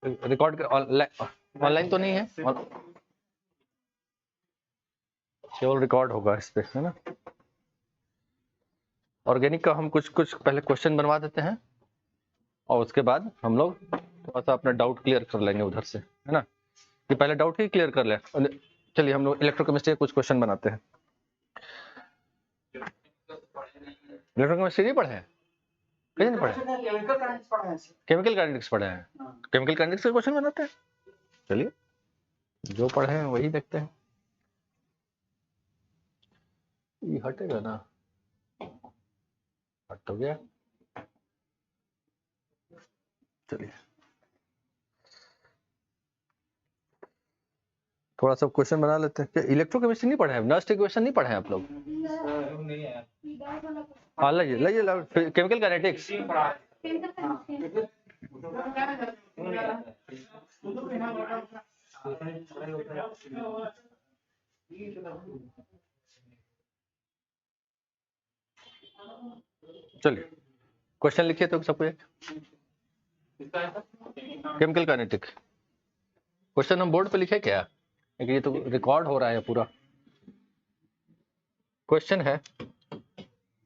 Record online तो नहीं है, केवल रिकॉर्ड होगा इस पे, है ना। ऑर्गेनिक का हम कुछ पहले क्वेश्चन बनवा देते हैं और उसके बाद हम लोग थोड़ा सा अपना डाउट क्लियर कर लेंगे उधर से, है ना। कि पहले डाउट ही क्लियर कर ले। चलिए हम लोग इलेक्ट्रोकेमिस्ट्री के कुछ क्वेश्चन बनाते हैं। इलेक्ट्रोकेमिस्ट्री नहीं पढ़े हैं? कहीं नहीं पढ़े? केमिकल काइनेटिक्स पढ़े हैं। केमिकल काइनेटिक्स के क्वेश्चन बनाते हैं। चलिए जो पढ़े हैं वही देखते हैं। ये हटेगा ना, हट तो गया। चलिए थोड़ा सा क्वेश्चन बना लेते हैं। क्या इलेक्ट्रोकेमिस्ट्री नहीं पढ़े हैं? नस्ट इक्वेशन नहीं पढ़े हैं आप लोग? हाँ लाइए लाइए, केमिकल काइनेटिक्स चलिए क्वेश्चन लिखिए तो सबको एक। केमिकल काइनेटिक्स क्वेश्चन हम बोर्ड पे लिखे क्या? ये तो रिकॉर्ड हो रहा है पूरा। क्वेश्चन है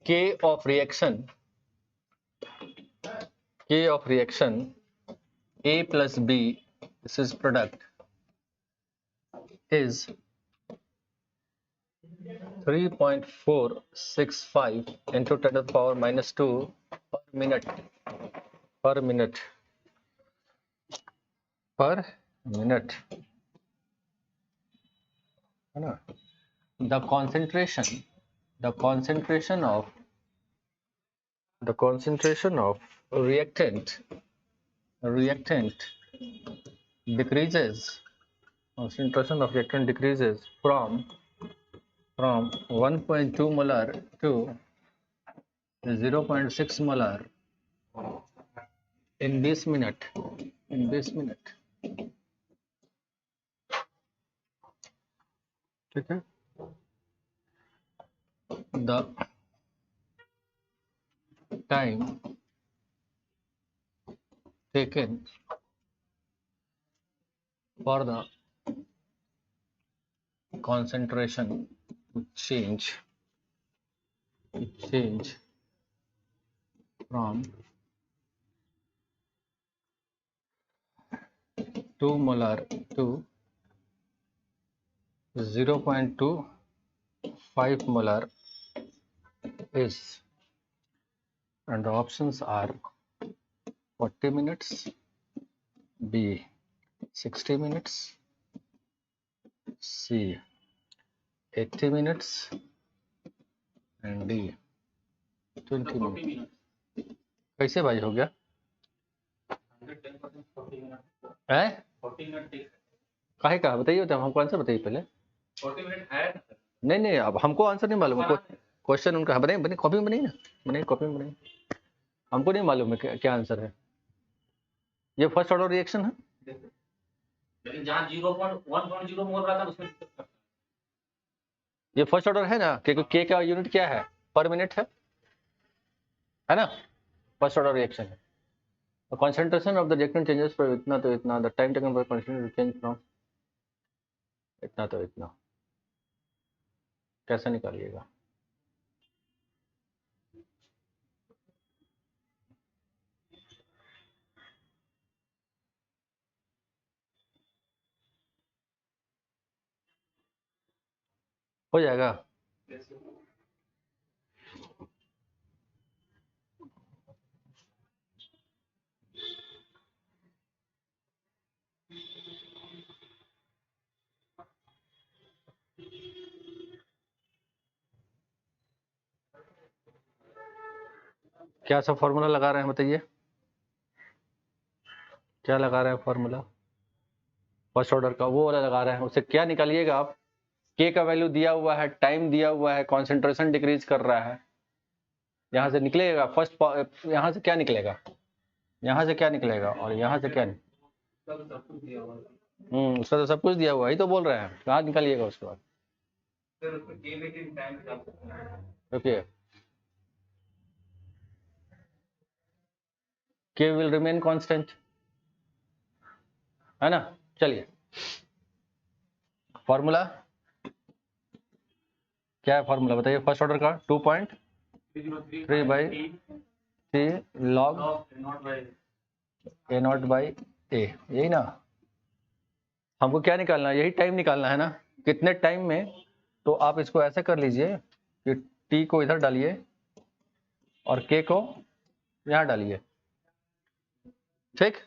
K of reaction A plus B, this is product, is 3.465 into 10 to the power minus 2 per minute. है ना। The concentration of reactant decreases. Concentration of reactant decreases from 1.2 molar to 0.6 molar in this minute. ठीक है। The time taken for the concentration to change from 2 molar to 0.25 molar is, and the options are 40 minutes, B 60 minutes, C 80 minutes, and D 20 minutes। कैसे भाई हो गया? है काहे का बताइए, तो हमको आंसर बताइए पहले। 40 मिनट है? नहीं अब हमको आंसर नहीं मालूम। क्वेश्चन उनका बने कॉपी में बनाइए ना, कॉपी में बनाइए। हमको नहीं मालूम है क्या आंसर है। ये फर्स्ट ऑर्डर रिएक्शन है, लेकिन जहां 0.1.0 मोल रहा था उसमें ये फर्स्ट ऑर्डर है ना, क्योंकि के का यूनिट क्या है? पर मिनट है ना। फर्स्ट ऑर्डर रिएक्शन है। concentration of the reactant changes from इतना तो इतना, the time taken for concentration to change from इतना तो इतना। कैसे निकालिएगा? हो जाएगा। क्या सब फॉर्मूला लगा रहे हैं बताइए, क्या लगा रहे हैं फॉर्मूला? फर्स्ट ऑर्डर का वो वाला लगा रहे हैं। उससे क्या निकालिएगा आप? के का वैल्यू दिया हुआ है, टाइम दिया हुआ है, कॉन्सेंट्रेशन डिक्रीज कर रहा है। यहाँ से निकलेगा फर्स्ट, यहाँ से क्या निकलेगा? यहाँ से क्या निकलेगा और यहाँ से क्या? उसका तो सब कुछ दिया हुआ है, ही तो बोल रहे हैं। कहाँ निकालिएगा उसके बाद? Okay, K will remain constant, है ना। चलिए फॉर्मूला क्या है, फॉर्मूला बताइए फर्स्ट ऑर्डर का 2.3/3 लॉग A0/A, यही ना। हमको क्या निकालना है, यही टाइम निकालना है ना, कितने टाइम में। तो आप इसको ऐसे कर लीजिए कि t को इधर डालिए और k को यहाँ डालिए, ठीक।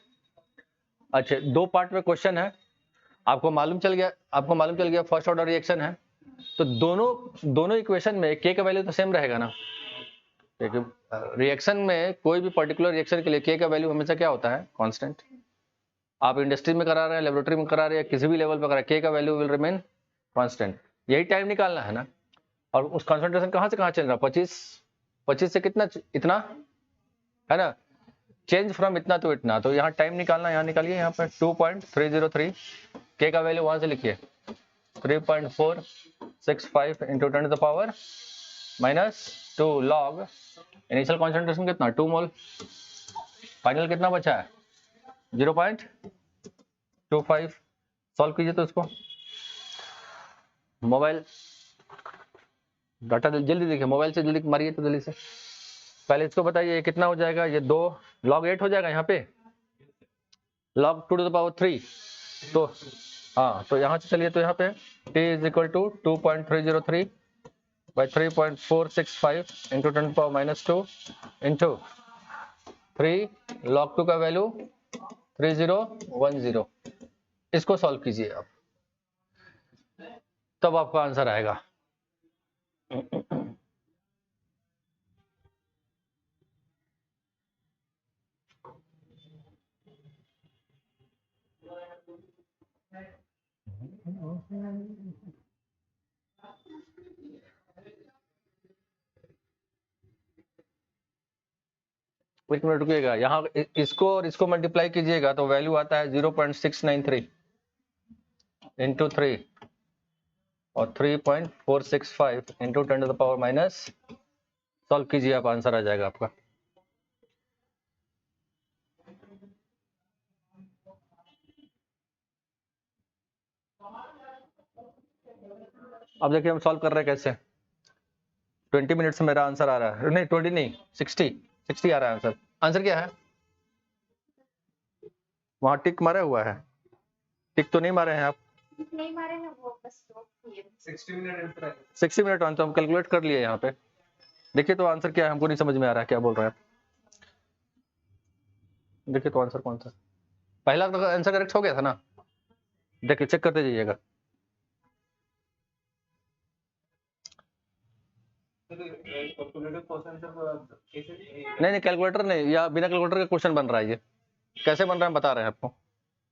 अच्छा, दो पार्ट में क्वेश्चन है, आपको मालूम चल गया फर्स्ट ऑर्डर रिएक्शन है, तो दोनों इक्वेशन में k का वैल्यू तो सेम रहेगा ना, क्योंकि रिएक्शन में कोई भी पर्टिकुलर रिएक्शन के लिए k का वैल्यू हमेशा क्या होता है, कांस्टेंट। आप इंडस्ट्री में करा रहे हैं, लेबोरेटरी में करा रहे हैं, किसी भी लेवल पर करा रहे हैं, k का वैल्यू विल रिमेन कांस्टेंट। यही टाइम निकालना है ना। और उस कंसंट्रेशन कहाँ से कहाँ चल रहा है, 25 से कितना, इतना है ना, चेंज फ्रॉम इतना to इतना। तो यहाँ टाइम निकालना, यहाँ निकालिए, यहाँ पर 2.303, k का वैल्यू वहां से लिखिए 3.465 इंटू 10⁻⁻² लॉग इनिशियल कॉन्सेंट्रेशन कितना 2 मोल, फाइनल कितना बचा है 0.25। सॉल्व कीजिए तो इसको, मोबाइल डाटा जल्दी देखिए, मोबाइल से जल्दी मारिए तो जल्दी से। पहले इसको बताइए ये कितना हो जाएगा, ये 2 log 8 हो जाएगा, यहाँ पे log 2⁻3। तो हाँ, तो यहाँ से चलिए, तो यहाँ पे t is equal to 2.303/3.465 into 10⁻² into 3 log 2 का वैल्यू 3010। इसको सॉल्व कीजिए आप, तब आपका आंसर आएगा। एक मिनट रुकिएगा, यहाँ इसको और इसको मल्टीप्लाई कीजिएगा तो वैल्यू आता है 0.693 इंटू 3 और 3.465 इंटू 10⁻⁻। सॉल्व कीजिए आप, आंसर आ जाएगा आपका। अब देखिए हम सॉल्व कर रहे हैं कैसे। 20 मिनट से मेरा आंसर आ रहा है, नहीं 20 नहीं, 60 आ रहा है आंसर। आंसर क्या है, वहां टिक मारा हुआ है, टिक तो नहीं मारे हैं आप, नहीं मारे हैं वो, बस 60 मिनट आंसर हम कैलकुलेट कर लिए यहाँ पे। देखिए तो आंसर क्या है, हमको नहीं समझ में आ रहा है क्या बोल रहे हैं आप। देखिए तो आंसर कौन सा, पहला तो आंसर करेक्ट हो गया था ना, देखिए चेक करते जाइएगा। नहीं कैलकुलेटर नहीं, या बिना कैलकुलेटर का क्वेश्चन बन रहा है, ये कैसे बन रहा है बता रहे हैं आपको,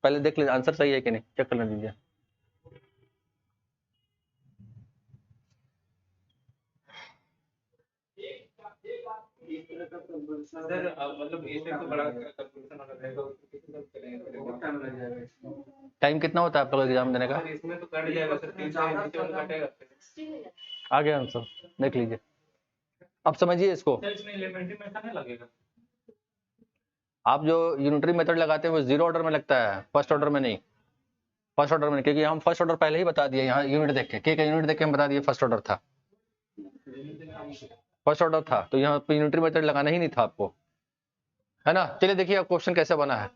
पहले देख लीजिए आंसर सही है कि नहीं, चेक कर लीजिए। टाइम कितना होता है आप लोग एग्जाम देने का, इसमें तो कट जाएगा सर, 3 से नीचे वाला कटेगा, आ गया आंसर, देख लीजिए। अब समझिए इसको, आप जो यूनिटरी मेथड लगाते हैं वो 0 ऑर्डर में लगता है, फर्स्ट ऑर्डर में नहीं, फर्स्ट ऑर्डर में, क्योंकि हम फर्स्ट ऑर्डर पहले ही बता दिए, यहाँ यूनिट देख के, का यूनिट देख के हम बता दिए फर्स्ट ऑर्डर था, फर्स्ट ऑर्डर था, तो यहाँ पे यूनिटरी मेथड लगाना ही नहीं था आपको, है ना। चलिए देखिए अब क्वेश्चन कैसे बना है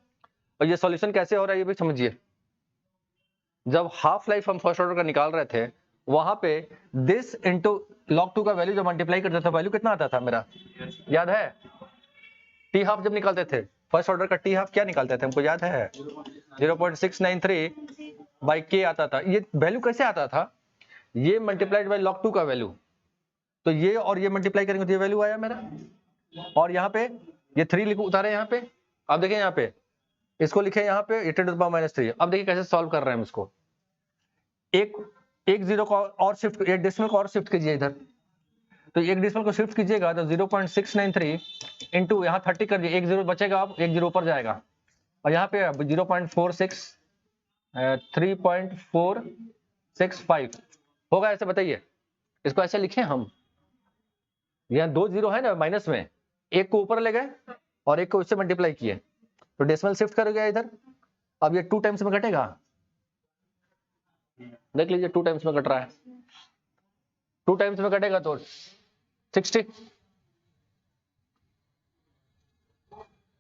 और ये सॉल्यूशन कैसे हो रहा है ये भी समझिए। जब हाफ लाइफ हम फर्स्ट ऑर्डर का निकाल रहे थे, वहां पे दिस इंटू log 2 का वैल्यू जब मल्टीप्लाई करते थे, वैल्यू कितना आता था मेरा, याद है। टी हाफ जब निकालते थे फर्स्ट ऑर्डर का, टी हाफ क्या निकालते थे हमको याद है, 0.693/k आता था। ये वैल्यू कैसे आता था, ये मल्टीप्लाइड बाय log 2 का वैल्यू, तो ये और ये मल्टीप्लाई करेंगे तो ये वैल्यू आया मेरा, और यहाँ पे ये 3 लिखो उतारे यहाँ पे। अब देखिए यहाँ पे इसको लिखे यहाँ पे 10⁻⁻3। अब देखिए कैसे सॉल्व कर रहे हैं हम इसको, एक जीरो को और शिफ्ट, एक डेसिमल को और शिफ्ट कीजिए इधर, तो एक डेसिमल को शिफ्ट कीजिएगा तो 0.693 इंटू यहाँ 30 कर दिए, एक जीरो बचेगा, अब एक जीरो ऊपर जाएगा, और यहाँ पे 3.465 होगा, ऐसे बताइए। इसको ऐसे लिखे हम, यहाँ 2 जीरो है ना माइनस में, एक को ऊपर ले गए और एक को उससे मल्टीप्लाई किए, तो डेसिमल शिफ्ट कर गया इधर, अब ये 2 टाइम्स में कटेगा, देख लीजिए 2 टाइम्स में कट रहा है, 2 टाइम्स में कटेगा तो 60,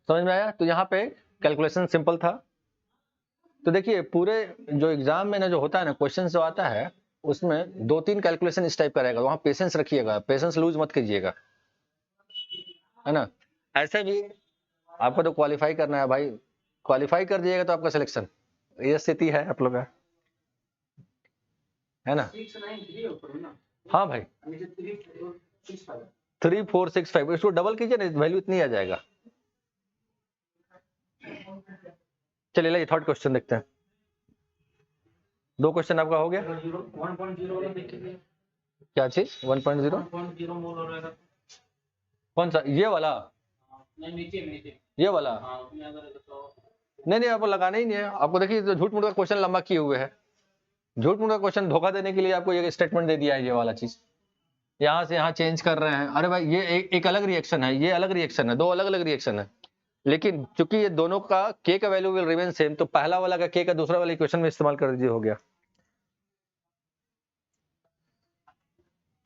समझ में आया। तो यहाँ पे कैलकुलेशन सिंपल था। तो देखिए पूरे जो एग्जाम में ना जो होता है ना क्वेश्चन जो आता है उसमें 2-3 कैलकुलेशन इस टाइप का रहेगा, वहां पेशेंस रखिएगा, पेशेंस लूज मत कीजिएगा, है ना। ऐसे भी आपको तो क्वालिफाई करना है भाई, क्वालिफाई कर दिएगा तो आपका सिलेक्शन, ये स्थिति है आप लोग का, है ना। हाँ भाई 3 4 6 5 इसको डबल कीजिए ना, वैल्यू इतनी आ जाएगा। चलिए लाइए थर्ड क्वेश्चन देखते हैं। 2 क्वेश्चन आपका हो गया। 1.0 क्या चीज 1.0 कौन सा, ये वाला, नीचे ये वाला, उसमें अगर तो नहीं आपको लगाना ही नहीं है। आपको देखिए तो झूठ मूठ का क्वेश्चन लंबा किए हुए है, झूठ मूठ का क्वेश्चन धोखा देने के लिए आपको ये स्टेटमेंट दे दिया है, ये वाला चीज यहाँ से यहाँ चेंज कर रहे हैं। अरे भाई ये एक अलग रिएक्शन है, ये अलग रिएक्शन है, 2 अलग अलग रिएक्शन है। लेकिन चूंकि ये दोनों का के का वैल्यू विल रिमेन सेम, तो पहला वाला का के का दूसरा वाले इक्वेशन में इस्तेमाल कर दीजिए, हो गया।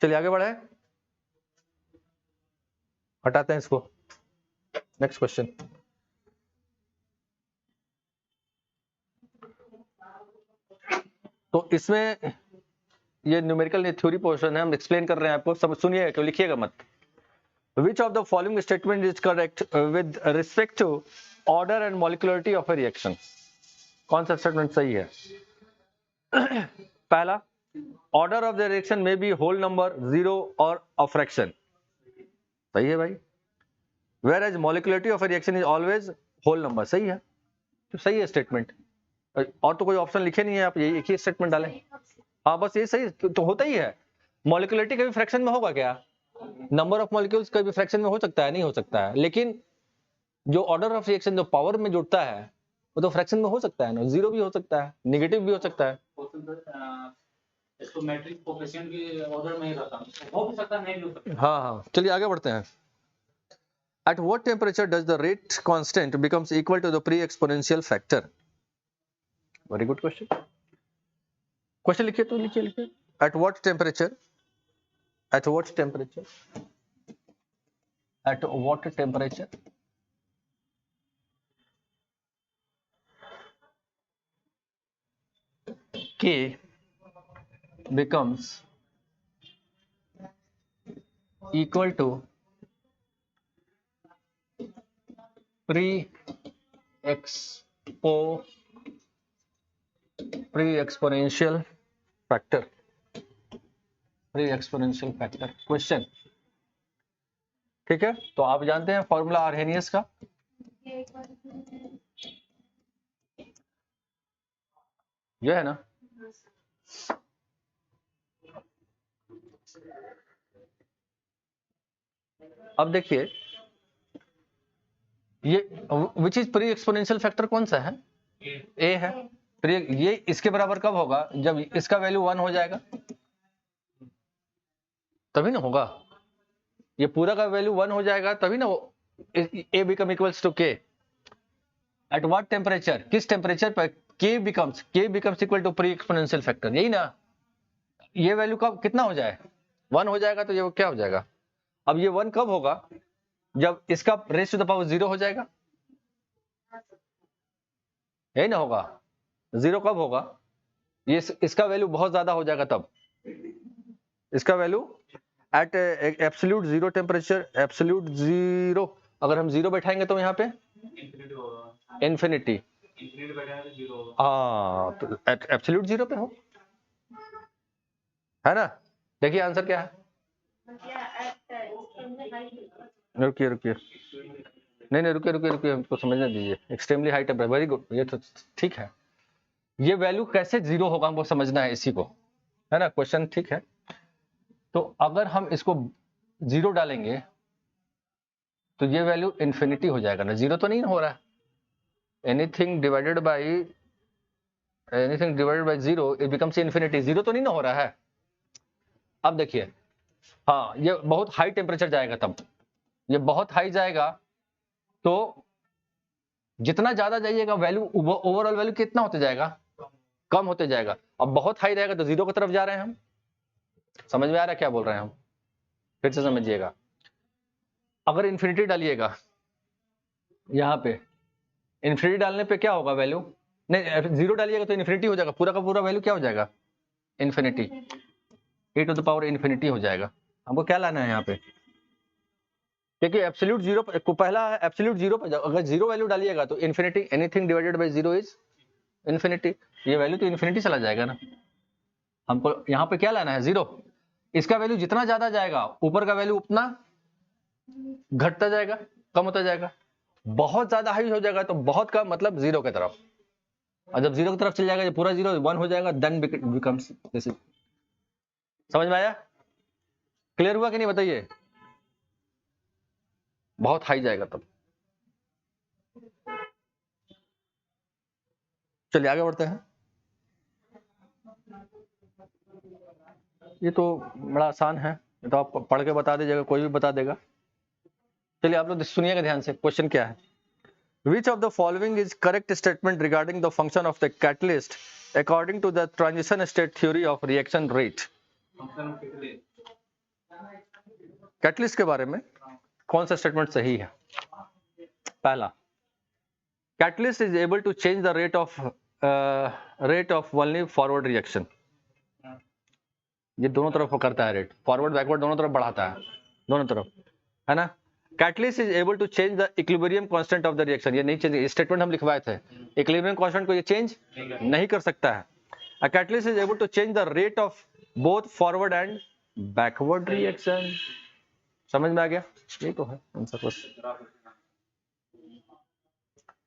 चलिए आगे बढ़े, हटाते हैं इसको, नेक्स्ट क्वेश्चन। तो इसमें ये न्यूमेरिकल थ्योरी पोर्शन है, हम एक्सप्लेन कर रहे हैं आपको, सब सुनिए तो लिखिएगा मत। Which of the following statement is correct with respect to order and molecularity of a reaction? कौन सा स्टेटमेंट सही है? पहला, order of the reaction may be whole number, zero or a fraction. सही है भाई। Whereas molecularity of a reaction is always whole number. सही है, तो सही है स्टेटमेंट। और तो कोई ऑप्शन लिखे नहीं है, आप यही एक ही स्टेटमेंट डालें। हाँ बस ये सही तो होता ही है। मॉलिक्युलरिटी कभी फ्रैक्शन में होगा क्या? नंबर ऑफ मॉलिक्यूल्स कभी फ्रैक्शन में हो सकता है? नहीं हो सकता है। लेकिन जो ऑर्डर ऑफ रिएक्शन जो पावर में जुड़ता है वो तो फ्रैक्शन में हो सकता है ना, जीरो भी हो सकता है, नेगेटिव भी हो सकता है। इसको मैट्रिक्स कोएफिशिएंट के ऑर्डर में ही रहता है, हो भी सकता है नहीं भी हो सकता। हाँ चलिए आगे बढ़ते हैं। At what temperature does the rate constant becomes equal to the pre-exponential factor? Very good question. Question लिखिए तो लिखिए। At what temperature? At what temperature? At what temperature? K becomes equal to pre-exponential factor. Pre-exponential factor question, ठीक है। तो आप जानते हैं formula Arrhenius का, ये है ना। अब देखिए ये which is pre exponential factor कौन सा है? ए है। ये इसके बराबर कब होगा? जब इसका वैल्यू 1 हो जाएगा तभी ना होगा। ये पूरा का वैल्यू 1 हो जाएगा तभी ना A become equals to K. At what temperature, किस टेम्परेचर पर K becomes equal to pre exponential factor, यही ना। ये वैल्यू कब कितना हो जाए? 1 हो जाएगा तो ये क्या हो जाएगा? अब ये 1 कब होगा? जब इसका रेस टू द पावर 0 हो जाएगा, यही ना होगा। 0 कब होगा? ये इसका वैल्यू बहुत ज्यादा हो जाएगा तब। इसका value at absolute 0 temperature, absolute 0 अगर हम 0 बैठाएंगे तो यहाँ पे इन्फिनिटी। हाँ तो एब्सोल्यूट 0 पे हो, है ना। देखिए आंसर क्या है। रुकिए नहीं रुकिए हमको समझने दीजिए। Extremely high temperature, very good, ये तो ठीक है। ये वैल्यू कैसे 0 होगा हमको समझना है इसी को, है ना। क्वेश्चन ठीक है। तो अगर हम इसको 0 डालेंगे तो ये वैल्यू इन्फिनिटी हो जाएगा ना, 0 तो नहीं हो रहा है। Anything divided by 0 it becomes infinity, 0 तो नहीं ना हो रहा है। अब देखिए, हाँ ये बहुत हाई टेम्परेचर जाएगा तब, ये बहुत हाई जाएगा तो जितना ज्यादा जाइएगा वैल्यू, ओवरऑल वैल्यू कितना होते जाएगा, कम होते जाएगा। अब बहुत हाई रहेगा तो जीरो की तरफ जा रहे हैं हम। समझ में आ रहा है क्या बोल रहे हैं हम? फिर से समझिएगा। अगर इन्फिनिटी डालिएगा यहाँ पे, इन्फिनिटी डालने पे क्या होगा वैल्यू, नहीं जीरो डालिएगा तो इन्फिनिटी हो जाएगा, पूरा का पूरा वैल्यू क्या हो जाएगा, infinity, e to the power infinity हो जाएगा। हमको क्या लाना है यहाँ पे, क्योंकि एब्सोल्यूट जीरो को पहला है, एब्सोल्यूट जीरो पर अगर जीरो वैल्यू डालिएगा तो infinity, anything divided by zero is infinity, ये वैल्यू तो इन्फिनिटी चला जाएगा ना। हमको यहाँ पे क्या लाना है, जीरो। इसका वैल्यू जितना ज्यादा जाएगा ऊपर का वैल्यू उतना घटता जाएगा, कम होता जाएगा। बहुत ज्यादा हाई हो जाएगा तो बहुत कम, मतलब जीरो की तरफ। और जब जीरो की तरफ चल जाएगा, जब पूरा जीरो वन हो जाएगा, देन बिकम्स दिस इज। समझ में आया, क्लियर हुआ कि नहीं बताइए? बहुत हाई जाएगा तब। चलिए आगे बढ़ते हैं। ये तो बड़ा आसान है, ये तो आप पढ़ के बता दीजिएगा, कोई भी बता देगा। चलिए आप लोग सुनिएगा ध्यान से, क्वेश्चन क्या है। Which of the following is correct statement regarding the function of the catalyst according to the transition state theory of reaction rate? Catalyst के बारे में कौन सा स्टेटमेंट सही है? पहला, catalyst is able to change the rate of only forward reaction. ये दोनों तरफ करता है रेट, फॉरवर्ड बैकवर्ड दोनों तरफ बढ़ाता है, दोनों तरफ, है ना। Catalyst is able to change the equilibrium constant of the reaction. ये नहीं चेंज, स्टेटमेंट हम लिखवाए थे, इक्विलिब्रियम कांस्टेंट को ये चेंज नहीं कर सकता है। A catalyst is able to change the rate of both forward and backward reaction. समझ में आ गया? यही तो है आंसर बस।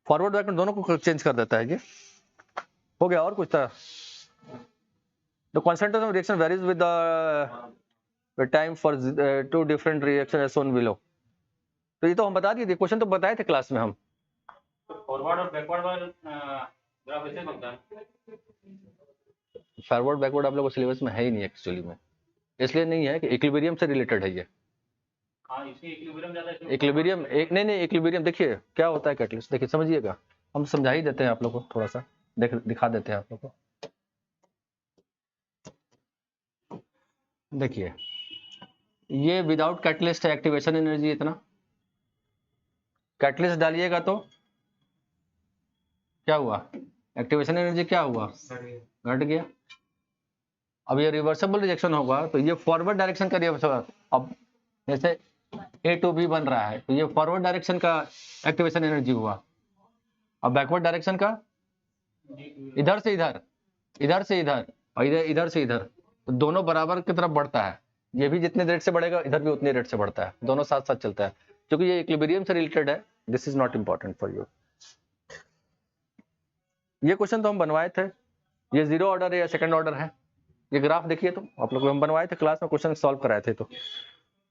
फॉरवर्ड बैकवर्ड दोनों को चेंज कर देता है ये। हो गया, और कुछ था? The constant of reaction varies with the time for two different reaction as shown below. तो ये तो हम बता दिए थे, क्वेश्चन तो बताए थे क्लास में हम। फॉरवर्ड और बैकवर्ड वाला ग्राफ ऐसे बनता है। फॉरवर्ड बैकवर्ड आप लोगों को सिलेबस में है ही नहीं एक्चुअली में, इसलिए नहीं है कि इक्विलिब्रियम से रिलेटेड है ये। हाँ, इसमें इक्विलिब्रियम ज्यादा है। इक्विलिब्रियम एक नहीं, इक्विलिब्रियम देखिए क्या होता है कैटलिस्ट, देखिए समझिएगा, हम समझा ही देते हैं आप लोग को, थोड़ा सा दिखा देते हैं आप लोग को। देखिए ये विदाउट कैटलिस्ट है, एक्टिवेशन एनर्जी इतना। कैटलिस्ट डालिएगा तो क्या हुआ, एक्टिवेशन एनर्जी क्या हुआ, घट गया। अब ये रिवर्सिबल रिएक्शन होगा तो ये फॉरवर्ड डायरेक्शन का रिवर्सल, अब जैसे ए टू बी बन रहा है तो ये फॉरवर्ड डायरेक्शन का एक्टिवेशन एनर्जी हुआ। अब बैकवर्ड डायरेक्शन का इधर से इधर, इधर से इधर और इधर से इधर, तो दोनों बराबर की तरफ बढ़ता है। ये भी जितने रेट से बढ़ेगा इधर भी उतने रेट से बढ़ता है, दोनों साथ साथ चलता है। क्योंकि ये इक्विलिब्रियम से रिलेटेड है, this is not important for you. ये क्वेश्चन तो हम बनवाए थे, ये जीरो ऑर्डर है या सेकंड ऑर्डर है, ये ग्राफ देखिए तो आप लोग हम बनवाए थे क्लास में, क्वेश्चन सॉल्व कराए थे, तो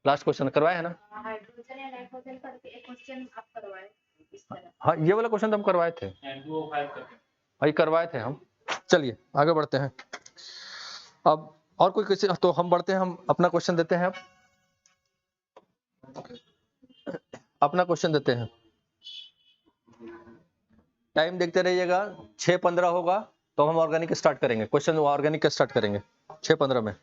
लास्ट क्वेश्चन करवाए है ना। हाइड्रोजन या नाइट्रोजन करके एक क्वेश्चन आप करवाए इस तरह। हाँ ये वाला क्वेश्चन तो हम करवाए थे, भाई करवाए थे हम। चलिए आगे बढ़ते हैं। अब और कोई क्वेश्चन तो हम बढ़ते हैं, हम अपना क्वेश्चन देते हैं। अब अपना क्वेश्चन देते हैं, टाइम देखते रहिएगा। 6:15 होगा तो हम ऑर्गेनिक स्टार्ट करेंगे, क्वेश्चन ऑर्गेनिक का स्टार्ट करेंगे 6:15 में।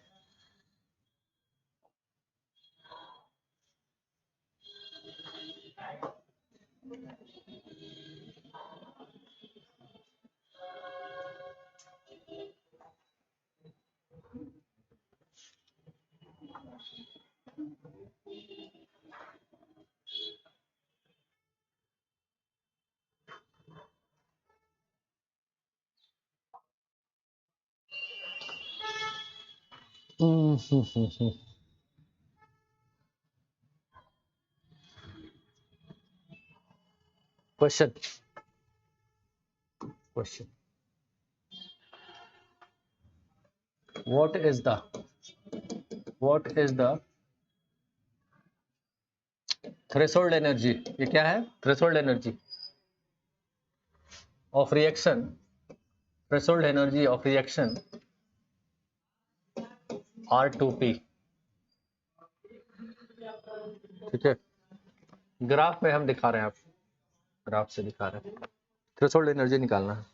Question what is the threshold energy, ये क्या है, threshold energy of reaction, threshold energy of reaction R2P। ठीक है, ग्राफ में हम दिखा रहे हैं, आप ग्राफ से दिखा रहे हैं। थ्रेशोल्ड एनर्जी निकालना है।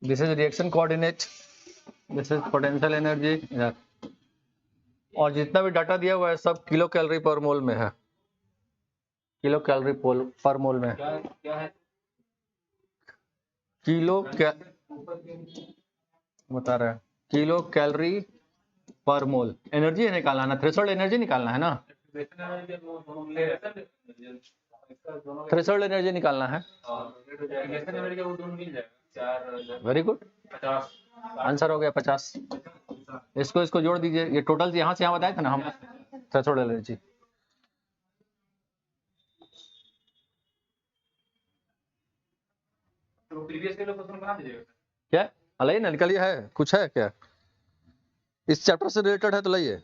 This is reaction coordinate, this is potential energy. और जितना भी डाटा दिया हुआ है सब किलो कैलोरी पर मोल में है, किलो कैलोरी पर मोल में। क्या है किलो क्या बता रहा है, किलो कैलोरी पर मोल एनर्जी निकालना है ना, थ्रेशोल्ड एनर्जी निकालना है ना, थ्रेशोल्ड एनर्जी निकालना है। वेरी गुड, आंसर हो गया 50। इसको जोड़ दीजिए, ये टोटल यहाँ से यहाँ बताया था ना हम, थ्रेशोल्ड एनर्जी। तो प्रीवियस के लोग क्वेश्चन बना दीजिएगा क्या अलाइए ना, निकलिए, है कुछ है क्या इस चैप्टर से रिलेटेड है तो लाइए।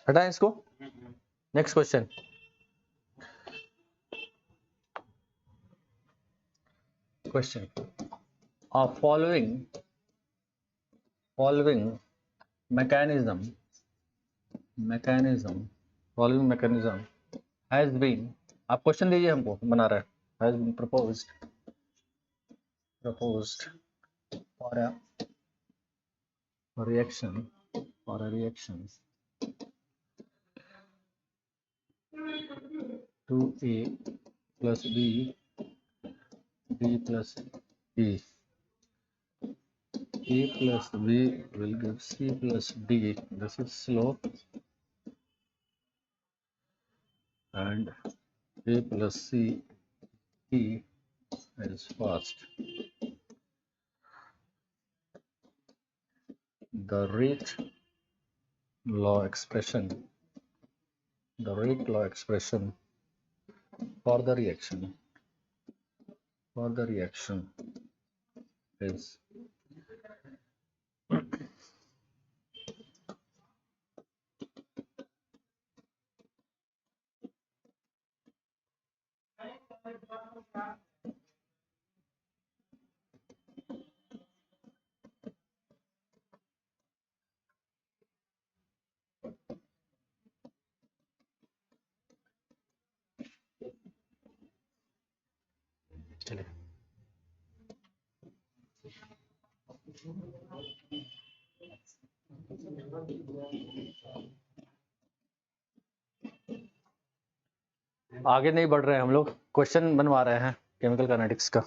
हटाएं इसको। Next question, question following mechanism has been, आप क्वेश्चन दीजिए हमको, बना रहा है, has been proposed for a reaction 2A plus B plus E, A plus B will give C plus D. This is slope and A plus C E is fast. The rate law expression for the reaction is चलिए आगे नहीं बढ़ रहे हैं हम लोग, question बनवा रहे हैं केमिकल काइनेटिक्स का।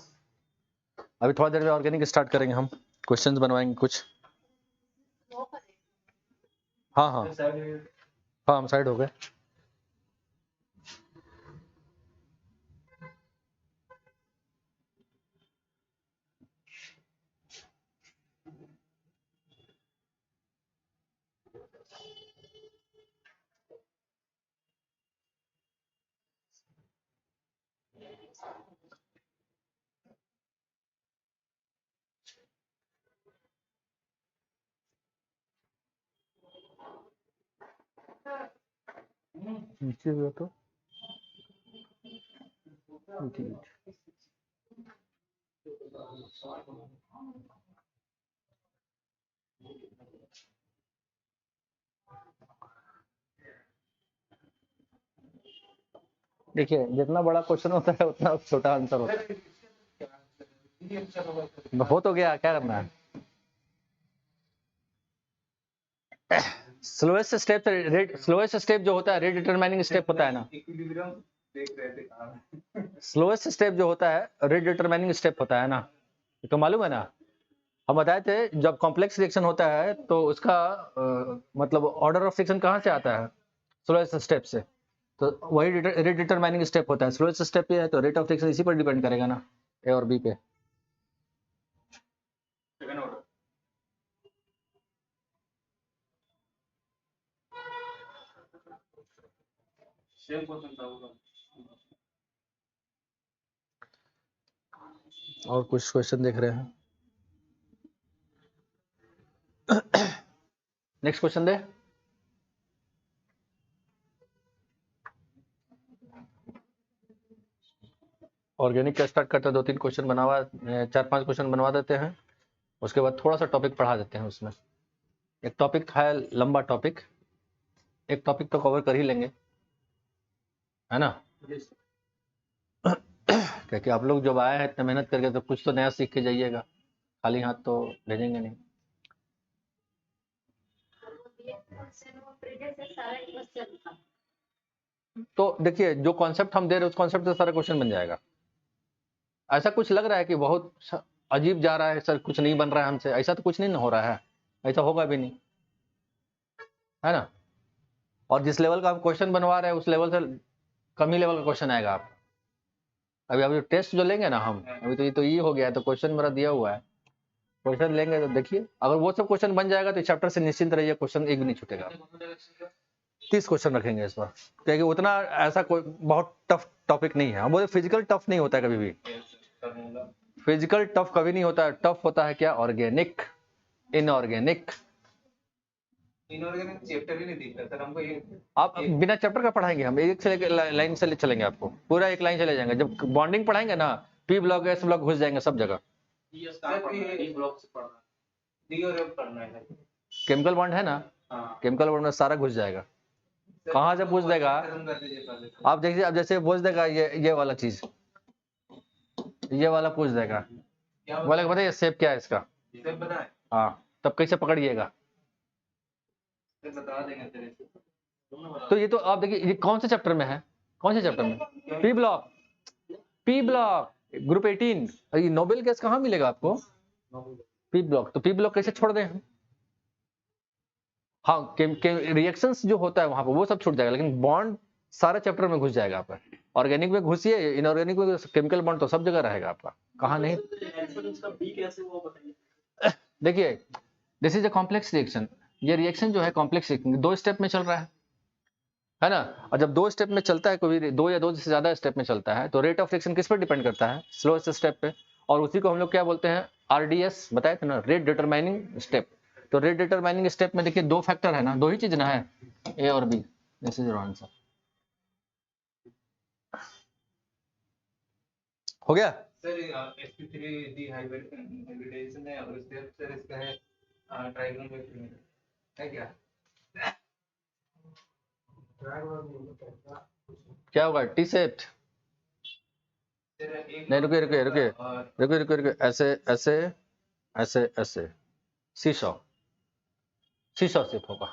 अभी थोड़ा देर में ऑर्गेनिक स्टार्ट करेंगे हम, क्वेश्चंस बनवाएंगे कुछ। हाँ हम साइड हो गए। नीचे हुआ तो देखिए, जितना बड़ा क्वेश्चन होता है उतना छोटा आंसर होता है। हो तो गया, क्या करना है। स्लोएस्ट स्टेप जो होता है रेट डिटरमाइनिंग स्टेप होता है ना, देख रहे थे कहाँ स्लोएस्ट स्टेप जो होता है रेट डिटरमाइनिंग स्टेप होता है ना, ये तो मालूम है ना। हम बताए थे जब कॉम्प्लेक्स रिएक्शन होता है तो उसका मतलब ऑर्डर ऑफ रिएक्शन कहाँ से आता है, स्लोएस्ट स्टेप से। तो वही रेट डिटरमाइनिंग स्टेप होता है। स्लोएस्ट स्टेप ये है तो रेट ऑफ रिएक्शन इसी पर डिपेंड करेगा ना, ए और बी पे। सेकंड ऑर्डर सेम क्वेश्चन था वो। और कुछ क्वेश्चन देख रहे हैं, नेक्स्ट क्वेश्चन दे। ऑर्गेनिक का स्टार्ट करते हैं, 2-3 क्वेश्चन बनवा 4-5 क्वेश्चन बनवा देते हैं, उसके बाद थोड़ा सा टॉपिक पढ़ा देते हैं। उसमें एक टॉपिक है लंबा टॉपिक, एक टॉपिक तो कवर कर ही लेंगे, है ना। क्योंकि आप लोग जब आए हैं इतना मेहनत करके तो कुछ तो नया सीख के जाइएगा, खाली हाथ तो भेजेंगे नहीं। तो देखिए जो कॉन्सेप्ट हम दे रहे हैं उस कॉन्सेप्ट से सारा क्वेश्चन बन जाएगा। ऐसा कुछ लग रहा है कि बहुत अजीब जा रहा है सर, कुछ नहीं बन रहा है हमसे, ऐसा तो कुछ नहीं हो रहा है, ऐसा होगा भी नहीं, है ना। और जिस लेवल का हम क्वेश्चन बनवा रहे हैं उस लेवल से कम ही लेवल का क्वेश्चन आएगा आप। अभी टेस्ट जो लेंगे ना हम, अभी तो ये हो गया है, तो क्वेश्चन मेरा दिया हुआ है, क्वेश्चन लेंगे तो देखिए अगर वो सब क्वेश्चन बन जाएगा तो चैप्टर से निश्चिंत रहिए, क्वेश्चन एक भी नहीं छूटेगा। 30 क्वेश्चन रखेंगे इस बार, क्योंकि उतना ऐसा कोई बहुत टफ टॉपिक नहीं है। हम बोले फिजिकल टफ नहीं होता है कभी भी, फिजिकल टफ कभी नहीं होता है। टफ होता है क्या, ऑर्गेनिक, इनऑर्गेनिक। इनऑर्गेनिक चैप्टर ही नहीं दिख रहा सर हमको ये। आप बिना चैप्टर का पढ़ाएंगे, हम एक से लेकर लाइन से चलेंगे, आपको पूरा एक लाइन चले जाएंगे। जब बॉन्डिंग पढ़ाएंगे ना, पी ब्लॉक एस ब्लॉक घुस जाएंगे सब जगह। डी ब्लॉक से पढ़ना है, डी और एफ पढ़ना है। केमिकल बॉन्ड है ना, केमिकल बॉन्ड में सारा घुस जाएगा। कहाँ से पूछ देगा आप, देखिए अब जैसे पूछ देगा ये वाला चीज, ये वाला पूछ देगा, बोलेगा बताइए शेप क्या है इसका, शेप पता है, हाँ तब कैसे पकड़िएगा। बता देंगे तेरे से। तो ये तो आप देखिए ये कौन से चैप्टर में है, कौन से चैप्टर में, P block, P block group 18। ये नोबेल गैस कहाँ मिलेगा आपको, पी ब्लॉक। तो पी ब्लॉक कैसे छोड़ दें हम। हाँ रिएक्शंस जो होता है वहां पर वो सब छूट जाएगा, लेकिन बॉन्ड सारा चैप्टर में घुस जाएगा आपका। ऑर्गेनिक में घुसिए, इनऑर्गेनिक में केमिकल बॉन्ड तो सब जगह रहेगा आपका, कहाँ नहीं। देखिए this is a complex reaction, ये रिएक्शन जो है कॉम्प्लेक्स रिएक्शन 2 स्टेप में चल रहा है ना। और जब 2 स्टेप में चलता है, कोई 2 या 2 से ज्यादा स्टेप में चलता है, तो रेट ऑफ रिएक्शन किस पर डिपेंड करता है, स्लोएस्ट स्टेप पे। और उसी को हम लोग क्या बोलते हैं, आरडीएस बताए थे ना, रेट डिटरमाइनिंग स्टेप। तो रेट डिटरमाइनिंग स्टेप में देखिए 2 फैक्टर है ना, 2 ही चीज ना है, ए और B. This is your answer. हो गया सर sp3 डिहाइब्रिडाइजेशन है और सर इसका है ट्राइगोनोमेट्री है क्या। क्या होगा, टी सेट। नहीं रुकिए रुकिए रुकिए रुकिए रुकिए रुकिए, ऐसे ऐसे ऐसे ऐसे, सीसॉ, सीसॉ शेप होगा,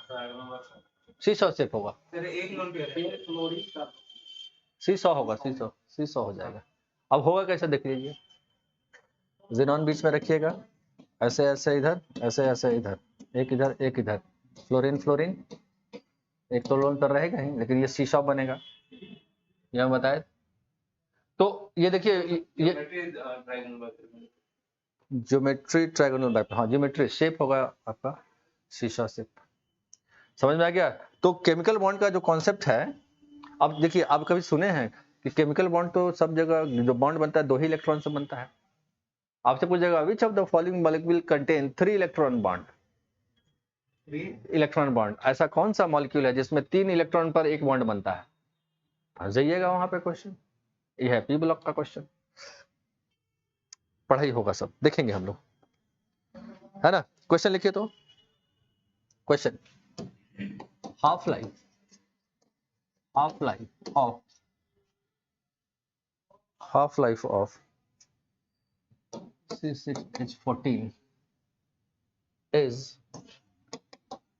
सीसॉ शेप होगा, सर एक नोट पे सीसॉ होगा, सीसॉ, सीसॉ हो जाएगा। अब होगा कैसे देख लीजिए, ज़ेनॉन बीच में रखिएगा, ऐसे ऐसे इधर, ऐसे ऐसे इधर, एक इधर एक इधर, फ्लोरीन फ्लोरीन, एक तो लोन पर रहेगा ही, लेकिन ये शीशा बनेगा, यह बताए। तो ये देखिए ये ज्योमेट्री ट्रायंगल टाइप, हाँ ज्योमेट्री शेप होगा आपका, शीशा शेप। समझ में आ गया। तो केमिकल बॉन्ड का जो कॉन्सेप्ट है, अब देखिए आप कभी सुने हैं कि केमिकल बॉन्ड तो सब जगह जो बॉन्ड बनता है 2 ही इलेक्ट्रॉन से बनता है। आपसे पूछेगा which of the following molecule contain 3 electron bond, 3 electron bond, ऐसा कौन सा मॉलिक्यूल है जिसमें 3 इलेक्ट्रॉन पर एक बॉन्ड बनता है। फंस जाइएगा वहां पे क्वेश्चन, ये है पी ब्लॉक का क्वेश्चन। पढ़ाई होगा सब, देखेंगे हम लोग, है ना। क्वेश्चन लिखिए तो, question half life, half life of, half life of C6H14 is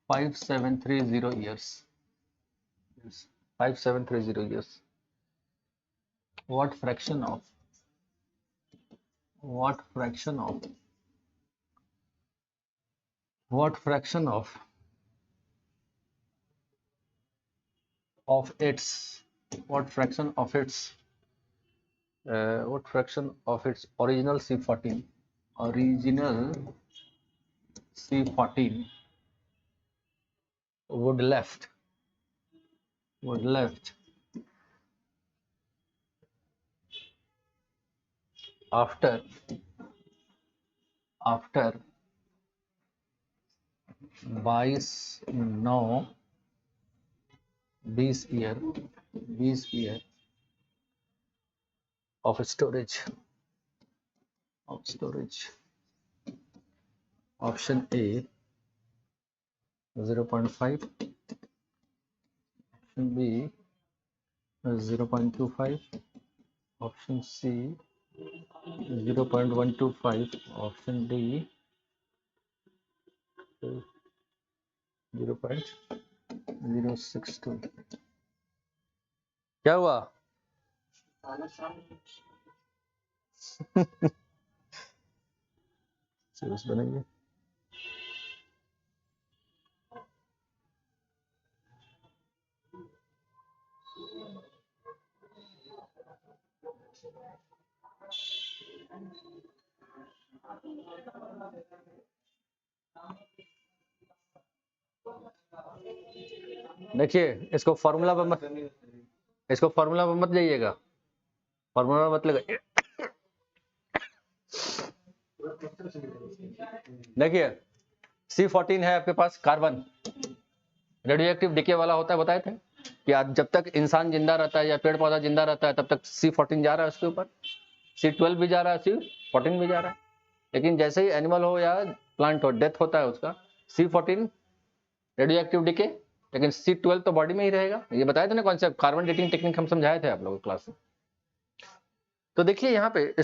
5730 years, 5730 years। what fraction of its original C14 would left after 20 year of storage. Option A 0.5, option B 0.25, option C 0.125, option D 0.062. क्या हुआ? Series बनेंगे। देखिए इसको formula पर मत जाइएगा, formula मत लगाइए। देखिए C14 है आपके पास, कार्बन रेडियो एक्टिव डिके वाला होता है, बताए थे कि आज जब तक इंसान जिंदा रहता है या पेड़ पौधा जिंदा रहता है तब तक C14 जा रहा है उसके ऊपर, C12 भी जा रहा है, C14 भी जा रहा है। लेकिन जैसे ही एनिमल हो या प्लांट हो, डेथ होता है उसका, C14 रेडियो एक्टिव डिके, लेकिन C12 तो बॉडी में ही रहेगा। ये बताया था ना कॉन्सेप्ट, कार्बन डेटिंग टेक्निक हम समझाए थे आप लोगों क्लास में। तो देखिए यहाँ पे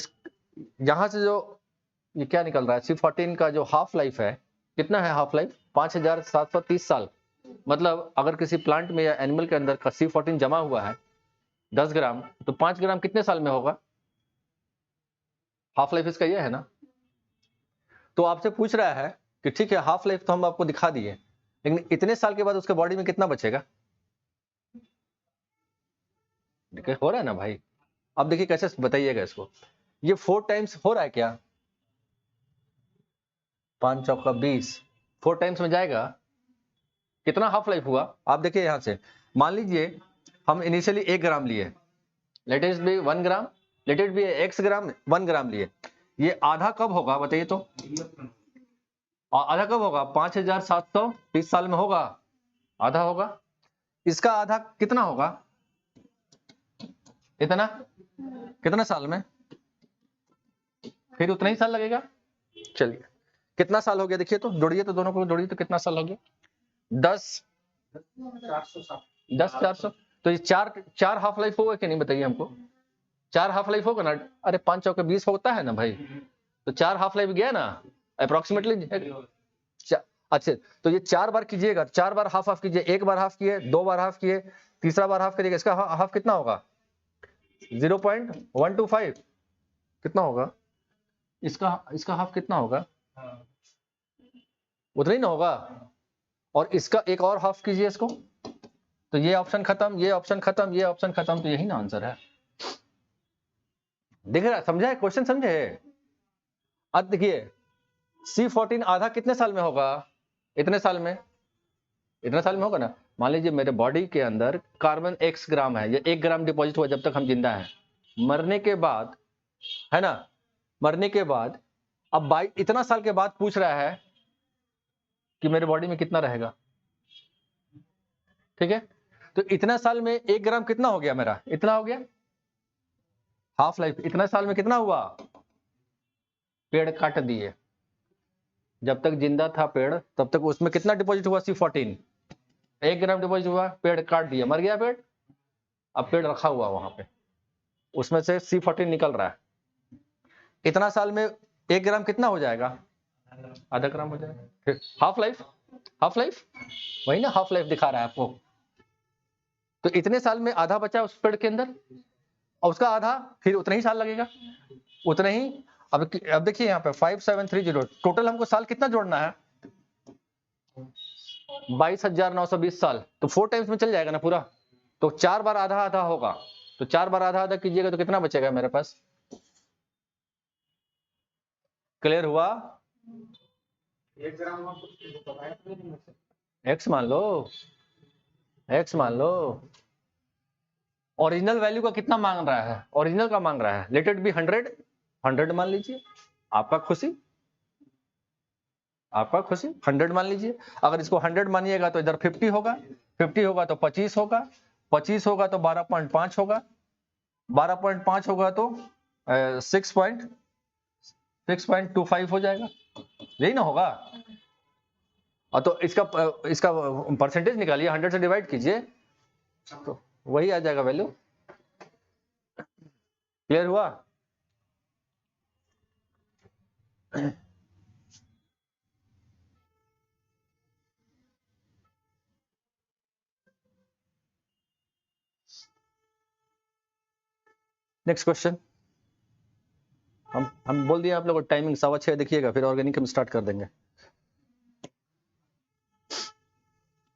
यहाँ से जो ये क्या निकल रहा है, C14 का जो हाफ लाइफ है, कितना है हाफ लाइफ? 5730 साल। मतलब अगर किसी प्लांट में या एनिमल के अंदर का C14 जमा हुआ है 10 ग्राम, तो 5 ग्राम कितने साल में होगा? हाफ लाइफ इसका ये है ना। तो आपसे पूछ रहा है कि ठीक है हाफ लाइफ तो हम आपको दिखा दिए, लेकिन इतने साल के बाद उसके बॉडी में कितना बचेगा? देखिए हो रहा है ना भाई। अब देखिए कैसे बताइएगा इसको, ये 4 टाइम्स हो रहा है क्या? 5 चौका 20, 4 टाइम्स में जाएगा, कितना हाफ लाइफ हुआ? आप देखिए यहां से, मान लीजिए हम इनिशियली 1 ग्राम लिए, let it be 1 gram, let it be x ग्राम, 1 ग्राम लिए, ये आधा कब होगा बताइए तो? आधा कब होगा? 5730 साल में होगा, आधा होगा। इसका आधा कितना होगा? इतना, कितना साल में? फिर उतना ही साल लगेगा। चलिए कितना साल हो गया देखिए तो, जोड़िए तो, दोनों को जोड़िए तो कितना साल हो गया? 10,400। तो ये चार हाफ लाइफ होगा कि नहीं बताइए हमको? 4 हाफ लाइफ होगा ना। अरे 5 चौके 20 होता है ना भाई, तो 4 हाफ लाइफ गया ना अप्रोक्सीमेटली। अच्छा तो ये 4 बार कीजिएगा, 4 बार हाफ कीजिए, 1 बार हाफ किए, 2 बार हाफ किए, तीसरा बार हाफ करिएगा, इसका हाफ कितना होगा? 0.125। कितना होगा इसका हाफ कितना होगा? उतना ही ना होगा। और इसका एक और हाफ कीजिए इसको, तो ये ऑप्शन खत्म, ये ऑप्शन खत्म, ये ऑप्शन खत्म, तो यही ना आंसर है। देख रहा, समझा क्वेश्चन? समझे? अब देखिए C14 आधा कितने साल में होगा? इतने साल में होगा ना। मान लीजिए मेरे बॉडी के अंदर कार्बन x ग्राम है, ये 1 ग्राम डिपॉजिट हुआ जब तक हम जिंदा हैं। मरने के बाद, है ना, मरने के बाद अब इतना साल के बाद पूछ रहा है कि मेरे बॉडी में कितना रहेगा। ठीक है, तो इतना साल में 1 ग्राम कितना हो गया मेरा? इतना हो गया हाफ लाइफ। इतना साल में कितना हुआ? पेड़ काट दिए, जब तक जिंदा था पेड़ तब तक उसमें कितना डिपॉजिट हुआ? C14 1 ग्राम डिपॉजिट हुआ, पेड़ काट दिया, मर गया पेड़। अब पेड़ रखा हुआ वहां पे, उसमें से C14 निकल रहा है। इतना साल में 1 ग्राम कितना हो जाएगा? आधा ग्राम हो जाएगा। फिर हाफ लाइफ वही ना, हाफ लाइफ दिखा रहा है आपको। तो इतने साल में आधा बचा उस पेड़ के अंदर, और उसका आधा फिर उतना ही साल लगेगा, उतना ही। अब देखिए यहाँ पे 5730 टोटल हमको साल कितना जोड़ना है, 22,920 साल, तो 4 टाइम्स में चल जाएगा ना पूरा। तो 4 बार आधा आधा होगा, तो 4 बार आधा आधा कीजिएगा तो कितना बचेगा मेरे पास। क्लियर हुआ? एक्स मान लो, एक्स मान लो। ओरिजिनल वैल्यू का कितना मांग रहा है, ओरिजिनल का मांग रहा है, लेट इट बी 100 मान लीजिए, आपका खुशी, आपका खुशी, 100 मान लीजिए। अगर इसको 100 मानिएगा तो इधर 50 होगा, 50 होगा तो 25 होगा, 25 होगा तो 12.5 होगा, 12.5 होगा तो 6.25 हो जाएगा, यही ना होगा। और तो इसका परसेंटेज निकालिए, 100 से डिवाइड कीजिए तो वही आ जाएगा वैल्यू। क्लियर हुआ? Next question. हम बोल दिए आप लोगों को टाइमिंग 6:15 देखिएगा, फिर ऑर्गेनिक हम स्टार्ट कर देंगे।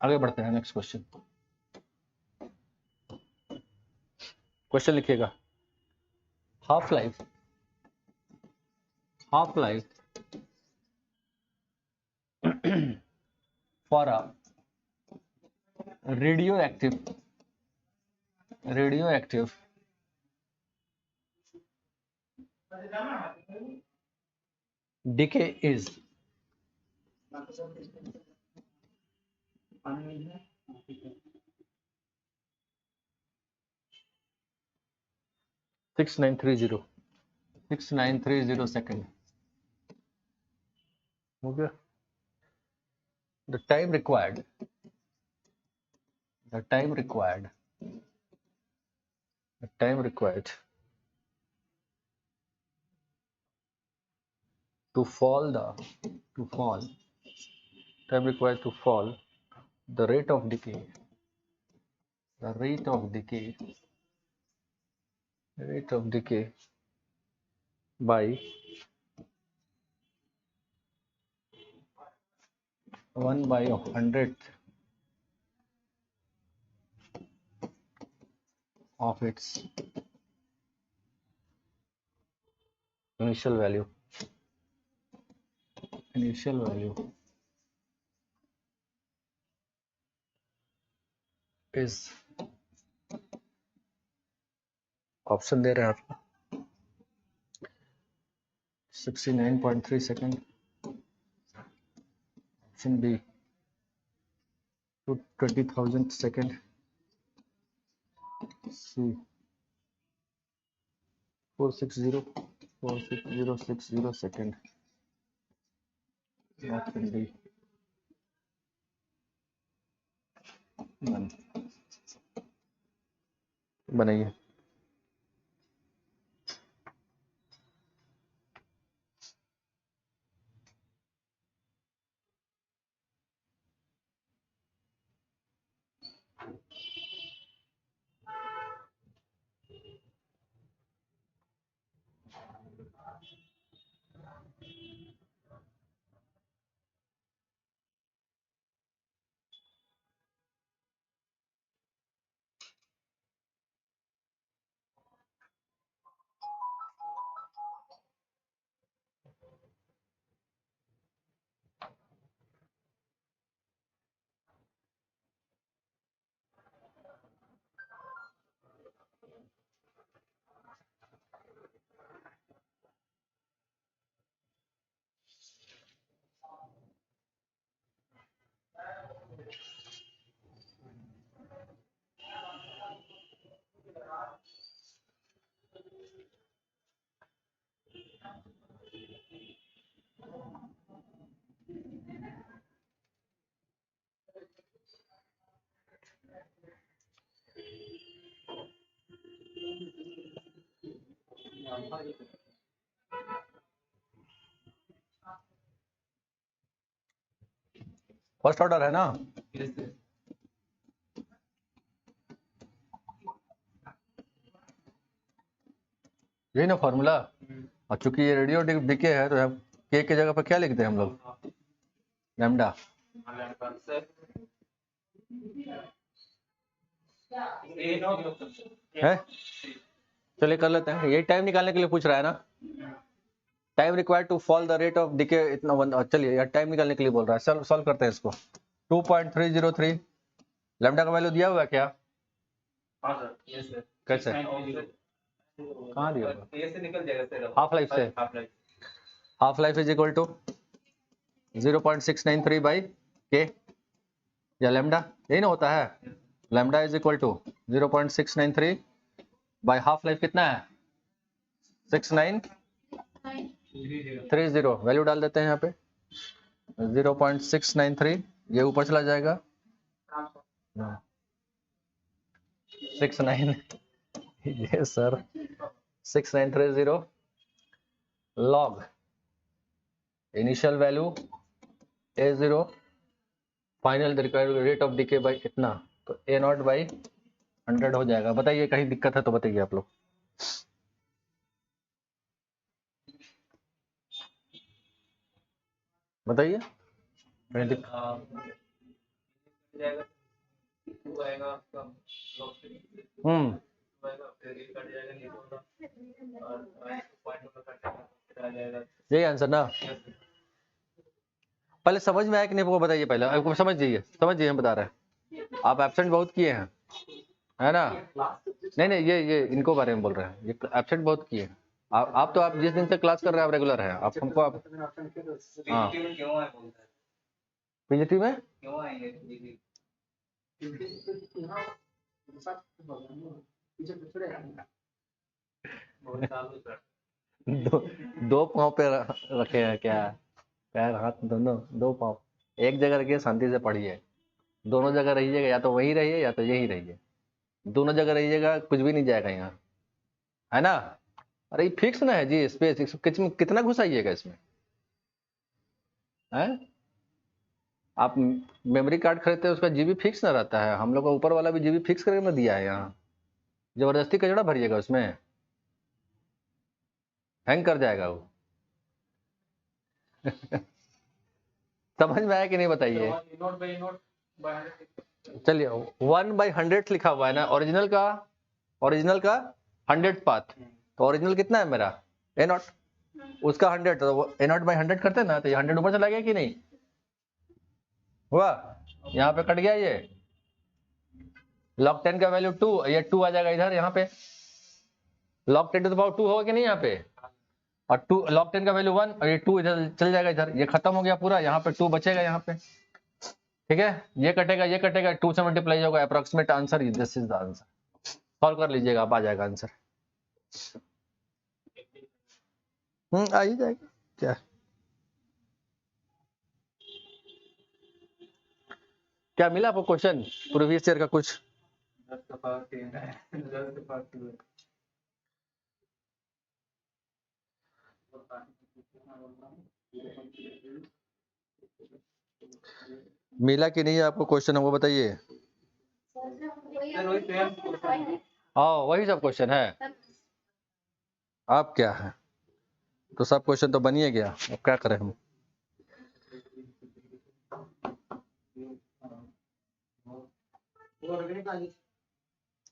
आगे बढ़ते हैं, नेक्स्ट क्वेश्चन। क्वेश्चन लिखिएगा, half life for a radioactive decay is 6930 second हो गया। the time required to fall the rate of decay by 1/100th of its initial value is, option दे रहे हैं आपको, 69.3 second, option B 20,000 second, C 46060 second, option D बनाइए। First order है ना, यही ना फॉर्मूला। और चूंकि ये रेडियो डिके है तो हम के की जगह पर क्या लिखते हैं हम लोग, लैम्डा। है चलिए कर लेते हैं, यही टाइम निकालने के लिए पूछ रहा है ना, time required to fall the rate of decay इतना। चलिए यार टाइम निकालने के लिए बोल रहा है, सॉल्व करते हैं इसको। 2.303 लैम्डा का वैल्यू दिया हुआ है क्या? हाँ सर, यस सर। कैसे? कहाँ दिया हुआ? ये से निकल जाएगा सर, हाफ लाइफ से। Half life is equal to 0.693 by K या लैम्डा, यही ना होता है। Lambda is equal to 0.693 by half life कितना है 6930। वैल्यू डाल देते हैं यहाँ पे 0.693, ये ऊपर चला जाएगा 69 ये sir 6930 log initial value A0 final required rate of decay by कितना, तो A0 बाई 100 हो जाएगा। बताइए कहीं दिक्कत है तो बताइए आप लोग। बताइए कहीं दिक्कत। यही आंसर ना, पहले समझ में आया कि नहीं वो बताइए, पहले आपको समझ जाइए हम बता रहे हैं। आप एब्सेंट बहुत किए हैं है ना? नहीं ये इनको बारे में बोल रहे हैं, ये एब्सेंट बहुत किए हैं। आप तो आप जिस दिन से क्लास कर रहे हैं आप रेगुलर हैं, आप हमको आप हाँ पीजीटी में क्यों आएंगे? दो पाँव पे रखे हैं क्या, पैर हाथ दोनों, दो पाँव एक जगह रखिए, शांति से पढ़िए। दोनों जगह रहिएगा, या तो वही रहिए या तो यही रहिए, दोनों जगह रहिएगा कुछ भी नहीं जाएगा यहाँ, है ना? अरे ये फिक्स ना है जी, स्पेस कितना घुसाइएगा इसमें है? आप मेमोरी कार्ड खरीदते हैं उसका जीबी फिक्स ना रहता है, हम लोग का ऊपर वाला भी जीबी फिक्स करके ना दिया है यहाँ, जबरदस्ती कचड़ा भरिएगा उसमें, हैंग कर जाएगा वो समझ में आया कि नहीं बताइए? चलिए 1/100 लिखा हुआ है ना, ओरिजिनल का 100 पाथ, तो ओरिजिनल कितना है मेरा A0, उसका 100, तो A0/100 करते हैं ना, तो ये 100 ऊपर चला गया कि नहीं हुआ, यहाँ पे कट गया ये log 10 का वैल्यू 2, ये 2 आ जाएगा इधर, यहाँ पे log 10 to the power 2 होगा कि नहीं यहाँ पे, और 2 log 10 का वैल्यू 1 और ये 2 इधर चल जाएगा, इधर ये खत्म हो गया पूरा, यहाँ पे 2 बचेगा यहाँ पे, ठीक है? ये कटेगा 2 से मल्टीप्लाई होगा, approximate answer this is the answer. Solve कर लीजिएगा, आप आ जाएगा आंसर। आ ही जाएगा क्या, क्या मिला आपको क्वेश्चन प्रीवियस ईयर का कुछ? मिला कि नहीं आपको क्वेश्चन, हमको बताइए। हाँ वही सब क्वेश्चन है, आप क्या है तो सब क्वेश्चन तो बनिए गया, अब क्या करें हम।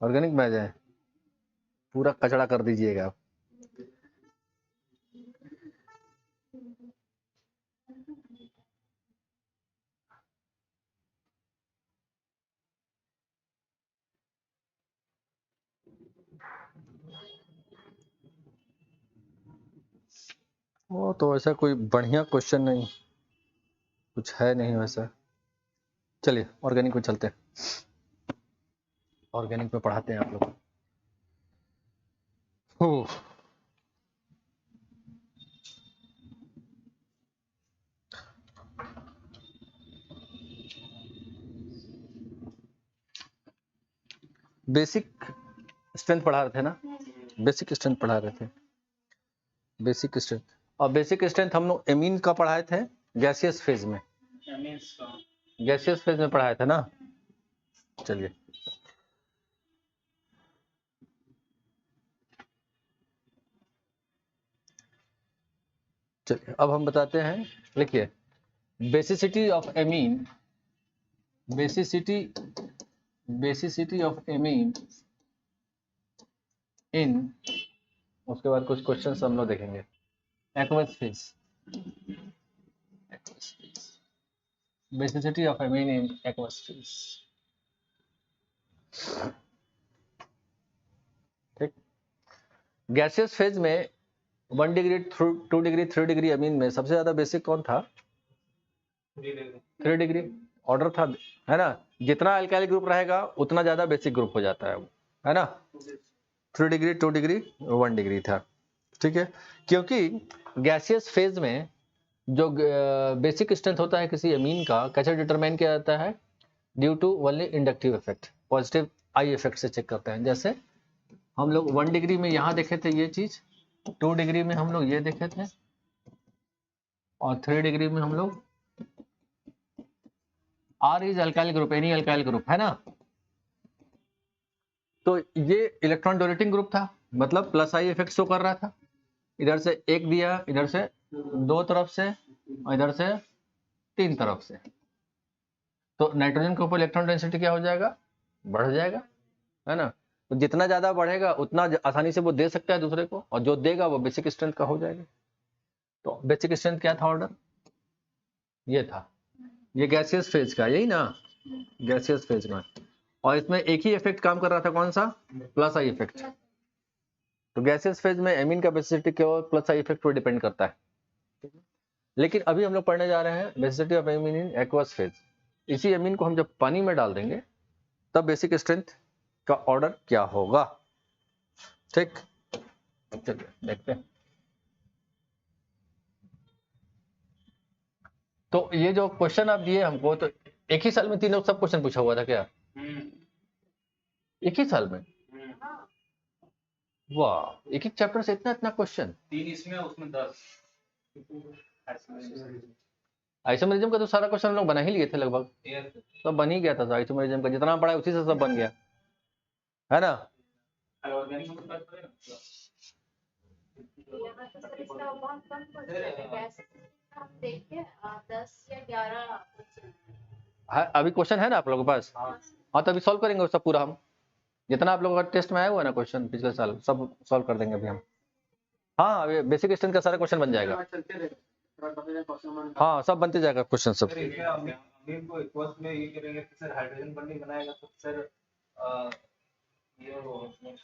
ऑर्गेनिक में आ जाए, पूरा कचड़ा कर दीजिएगा आप। वो तो ऐसा कोई बढ़िया क्वेश्चन नहीं, कुछ है नहीं वैसा। चलिए ऑर्गेनिक में चलते हैं, ऑर्गेनिक में पढ़ाते हैं आप लोग। बेसिक स्ट्रेंथ पढ़ा रहे थे ना, बेसिक स्ट्रेंथ पढ़ा रहे थे, बेसिक स्ट्रेंथ। और बेसिक स्ट्रेंथ हम लोग एमीन का पढ़ाए थे गैसियस फेज में, गैसियस फेज में पढ़ाए थे ना। चलिए चलिए अब हम बताते हैं, लिखिए basicity of amine, basicity of amine in, उसके बाद कुछ क्वेश्चंस हम लोग देखेंगे। Aqueous phase, basicity of amine in aqueous phase. ठीक, गैसियस फेज में 1 डिग्री 2 डिग्री 3 डिग्री एमीन में सबसे ज्यादा बेसिक कौन था? 3 डिग्री ऑर्डर था, है ना। जितना अल्काइल ग्रुप रहेगा उतना ज्यादा बेसिक ग्रुप हो जाता है वो, है ना। 3 डिग्री 2 डिग्री 1 डिग्री था, ठीक है। क्योंकि गैसियस फेज में जो बेसिक स्ट्रेंथ होता है किसी एमीन का, कैसे डिटरमाइन किया जाता है? Due to only inductive effect, positive I effect से चेक करते हैं। जैसे हम लोग 1 डिग्री में यहाँ देखे थे ये चीज, 2 डिग्री में हम लोग ये देखे थे, और 3 डिग्री में हम लोग R is alkyl group, any alkyl group, है ना। तो ये इलेक्ट्रॉन डोनेटिंग ग्रुप था, मतलब प्लस आई इफेक्ट शो कर रहा था। इधर से एक दिया, इधर से 2 तरफ से, और इधर से 3 तरफ से। तो नाइट्रोजन के ऊपर इलेक्ट्रॉन डेंसिटी क्या हो जाएगा? बढ़ जाएगा, है ना। तो जितना ज्यादा बढ़ेगा उतना आसानी से वो दे सकता है दूसरे को, और जो देगा वो बेसिक स्ट्रेंथ का हो जाएगा। तो बेसिक स्ट्रेंथ क्या था? ऑर्डर ये था, ये गैसियस फेज का, यही ना, गैसियस फेज में। और इसमें एक ही इफेक्ट काम कर रहा था, कौन सा? Plus I effect. तो गैसियस फेज में एमीन का बेसिसिटी केवल प्लस आई इफेक्ट पर डिपेंड करता है। लेकिन अभी हम लोग पढ़ने जा रहे हैं basicity of amine in aqueous phase. इसी एमीन को हम जब पानी में डाल देंगे तब बेसिक स्ट्रेंथ का ऑर्डर क्या होगा। ठीक, चलिए देखते हैं। तो ये जो क्वेश्चन आप दिए हमको, तो एक ही साल में तीनों सब क्वेश्चन पूछा हुआ था क्या? एक ही साल में? वाह, एक चैप्टर से इतना इतना क्वेश्चन। 3 इसमें, उसमें 10। आइसोमेरिज्म का तो सारा क्वेश्चन हम लोग बना ही लिए थे लगभग, सब बन ही गया था। आइसोमेरिज्म का जितना पढ़ा उसी से सब बन गया, है ना। यहाँ तो सर इसका बहुत कम क्वेश्चन है, वैसे आप देखिए 10 या 11 क्वेश्चन है। अभी क्वेश्चन है ना आप लोगों के पास? हाँ, तो अभी सॉल्व करेंगे उसका पूरा हम, जितना आप लोगों का टेस्ट में आया हुआ है ना क्वेश्चन पिछले साल, सब सॉल्व कर देंगे अभी हम। हाँ, अभी बेसिक स्ट्रेंथ का सारा क्वेश्चन बन जाएगा। हाँ, सब बनते जाएगा क्वेश्चन सब।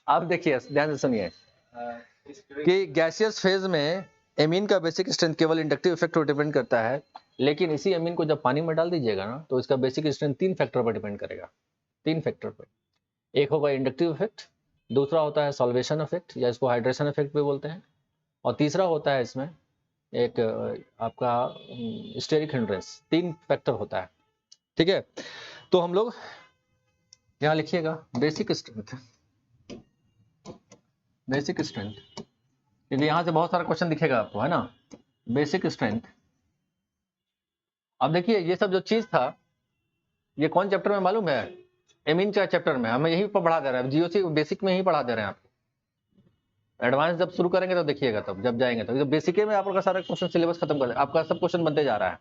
आप देखिए, ध्यान से सुनिए कि गैसियस फेज में एमीन का बेसिक स्ट्रेंथ केवल इंडक्टिव इफेक्ट पर डिपेंड करता है, लेकिन इसी एमीन को जब पानी में डाल दीजिएगा ना, तो इसका बेसिक स्ट्रेंथ 3 फैक्टर पर डिपेंड करेगा। 3 फैक्टर पर, एक होगा इंडक्टिव इफेक्ट, दूसरा होता है सॉल्वेशन इफेक्ट या इसको हाइड्रेशन इफेक्ट भी बोलते हैं, और तीसरा होता है इसमें एक आपका स्टेरिक हिंड्रेंस। 3 फैक्टर होता है, ठीक है। तो हम लोग यहाँ लिखिएगा बेसिक स्ट्रेंथ, बेसिक स्ट्रेंथ, क्योंकि यहाँ से बहुत सारा क्वेश्चन दिखेगा आपको, है ना। बेसिक स्ट्रेंथ, अब देखिए ये सब जो चीज था ये कौन चैप्टर में मालूम है? एमीन का चैप्टर में, हमें यही पढ़ा दे रहा है, जीओसी बेसिक में ही पढ़ा दे रहे हैं आपको। एडवांस जब शुरू करेंगे तो देखिएगा, तब जब जाएंगे तो बेसिक में आपका सारा क्वेश्चन सिलेबस खत्म कर, आपका सब क्वेश्चन बनते जा रहा है।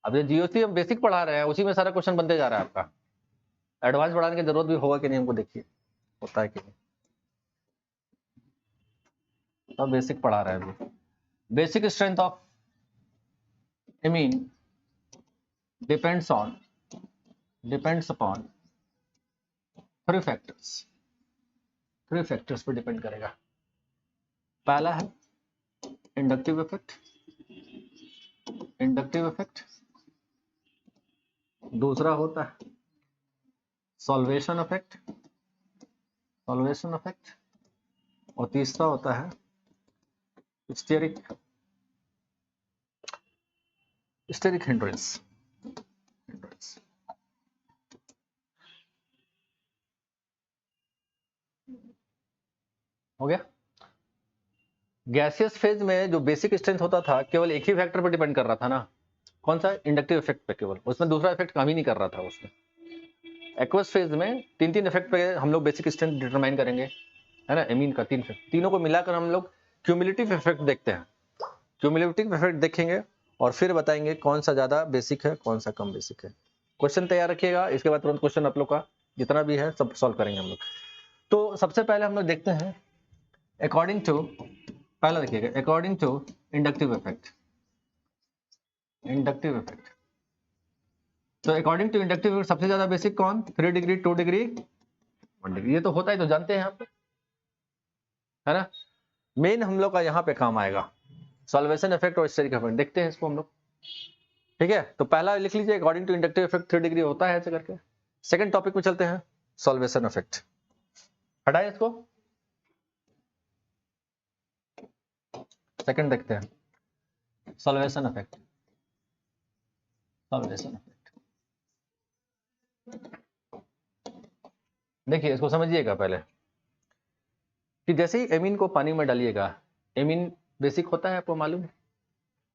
अब ये जीओसी हम बेसिक पढ़ा रहे हैं, उसी में सारा क्वेश्चन बनते जा रहा है आपका। एडवांस बढ़ाने की जरूरत भी होगा कि नहीं, हमको देखिए होता है कि नहीं। तो बेसिक पढ़ा रहे हैं अभी। Basic strength of amine depends upon 3 factors पर डिपेंड करेगा। पहला है इंडक्टिव इफेक्ट, दूसरा होता है सॉल्वेशन इफेक्ट, और तीसरा होता है स्टेरिक हिंड्रेंस। हो गया। गैसियस फेज में जो बेसिक स्ट्रेंथ होता था केवल एक ही फैक्टर पर डिपेंड कर रहा था ना, कौन सा? इंडक्टिव इफेक्ट पे केवल, उसमें दूसरा इफेक्ट काम ही नहीं कर रहा था उसमें। एक्वस फेज में 3 इफेक्ट पे हम लोग बेसिक स्ट्रेंथ डिटरमाइन करेंगे, है ना। एमीन का 3 तीनों को मिलाकर हम लोग क्यूमुलेटिव इफेक्ट देखते हैं, क्यूमुलेटिव इफेक्ट देखेंगे और फिर बताएंगे कौन सा ज्यादा बेसिक है कौन सा कम बेसिक है। क्वेश्चन तैयार रखिएगा, इसके बाद तुरंत क्वेश्चन आप लोग का जितना भी है सब सॉल्व करेंगे हम लोग। तो सबसे पहले हम लोग देखते हैं अकॉर्डिंग टू, पहला देखिएगा according to inductive effect. Inductive effect, तो अकॉर्डिंग टू इंडक्टिव इफेक्ट सबसे ज्यादा बेसिक कौन? 3 डिग्री, 2 डिग्री, 1 डिग्री। ये तो होता है, तो जानते हैं यहाँ पे, है ना। मेन हम लोग का यहाँ पे काम आएगा सॉल्वेशन इफेक्ट और स्टेरिक इफेक्ट। देखते हैं इसको हम लोग, ठीक है। तो पहला लिख लीजिए according to inductive effect 3 degree होता है ऐसे करके। सेकंड टॉपिक में चलते हैं, सॉल्वेशन इफेक्ट। हटाए इसको, सेकंड देखते हैं सॉल्वेशन इफेक्ट। सॉल्वेशन इफेक्ट देखिए, इसको समझिएगा पहले कि जैसे ही एमीन को पानी में डालिएगा, एमीन बेसिक होता है आपको मालूम है,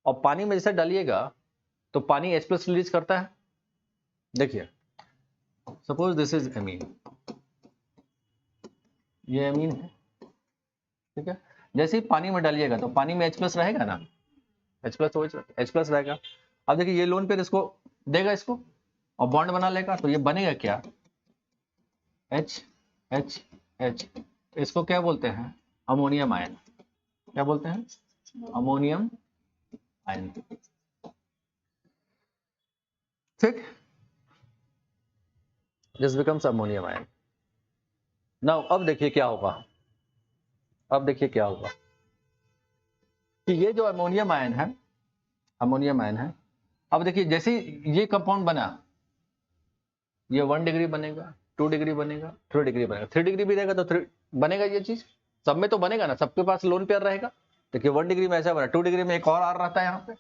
और पानी में जैसे डालिएगा तो पानी H+ रिलीज करता है। देखिए सपोज दिस इज एमीन, ये एमीन है, ठीक है। जैसे ही पानी में डालिएगा तो पानी में H+ रहेगा ना, H+ रहेगा। अब देखिए ये लोन पेयर इसको देगा, इसको और बॉन्ड बना लेगा, तो ये बनेगा क्या? H। इसको क्या बोलते हैं? Ammonium ion. क्या बोलते हैं? अमोनियम आयन, ठीक। This becomes ammonium ion. Now अब देखिए क्या होगा, अब देखिए क्या होगा कि ये जो अमोनियम आयन है, अमोनियम आयन है, अब देखिए जैसे ये कंपाउंड बना, ये 1 डिग्री बनेगा, 2 डिग्री बनेगा, 3 डिग्री बनेगा। 3 डिग्री भी रहेगा तो 3 बनेगा, ये चीज सब में तो बनेगा ना, सबके पास लोन पेयर रहेगा। देखिए 1 डिग्री में ऐसा बना, 2 डिग्री में एक और आर रहता है यहाँ पे,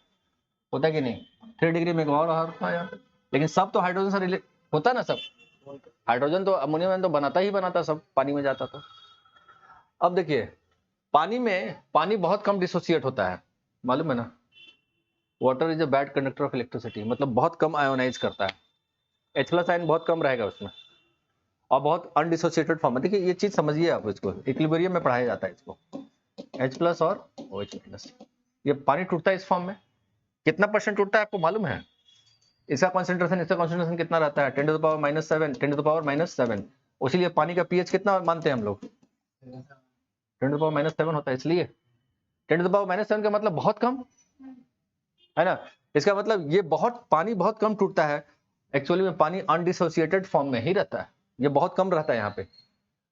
होता है कि नहीं? 3 डिग्री में एक और आर रहता है यहाँ पे, लेकिन सब तो हाइड्रोजन से रिलेट होता है ना, सब हाइड्रोजन तो अमोनियम आयन तो बनाता ही बनाता, सब पानी में जाता था। अब देखिए पानी में, पानी बहुत कम डिसोसिएट होता है, मालूम है ना। Water is a bad conductor of electricity, मतलब बहुत कम आयोनाइज करता है। H+ आयन बहुत कम रहेगा उसमें और बहुत अनडिसोसिएटेड फॉर्म है। देखिए ये चीज समझिए आप, इसको इक्विलिब्रियम में पढ़ाया जाता है इसको, H+ और OH-। ये पानी टूटता है इस फॉर्म में, कितना % टूटता है आपको मालूम है? इसका कॉन्सेंट्रेशन, इसका कॉन्सेंट्रेशन कितना रहता है? 10⁻⁻7, 10⁻⁻7। इसीलिए पानी का pH कितना मानते हैं हम लोग? 10⁻⁻7 होता है, इसलिए 10⁻⁻7 का मतलब बहुत कम है ना। इसका मतलब ये बहुत, पानी बहुत कम टूटता है। एक्चुअली में पानी अनडिसोसिएटेड फॉर्म में ही रहता है, ये बहुत कम रहता है यहाँ पे।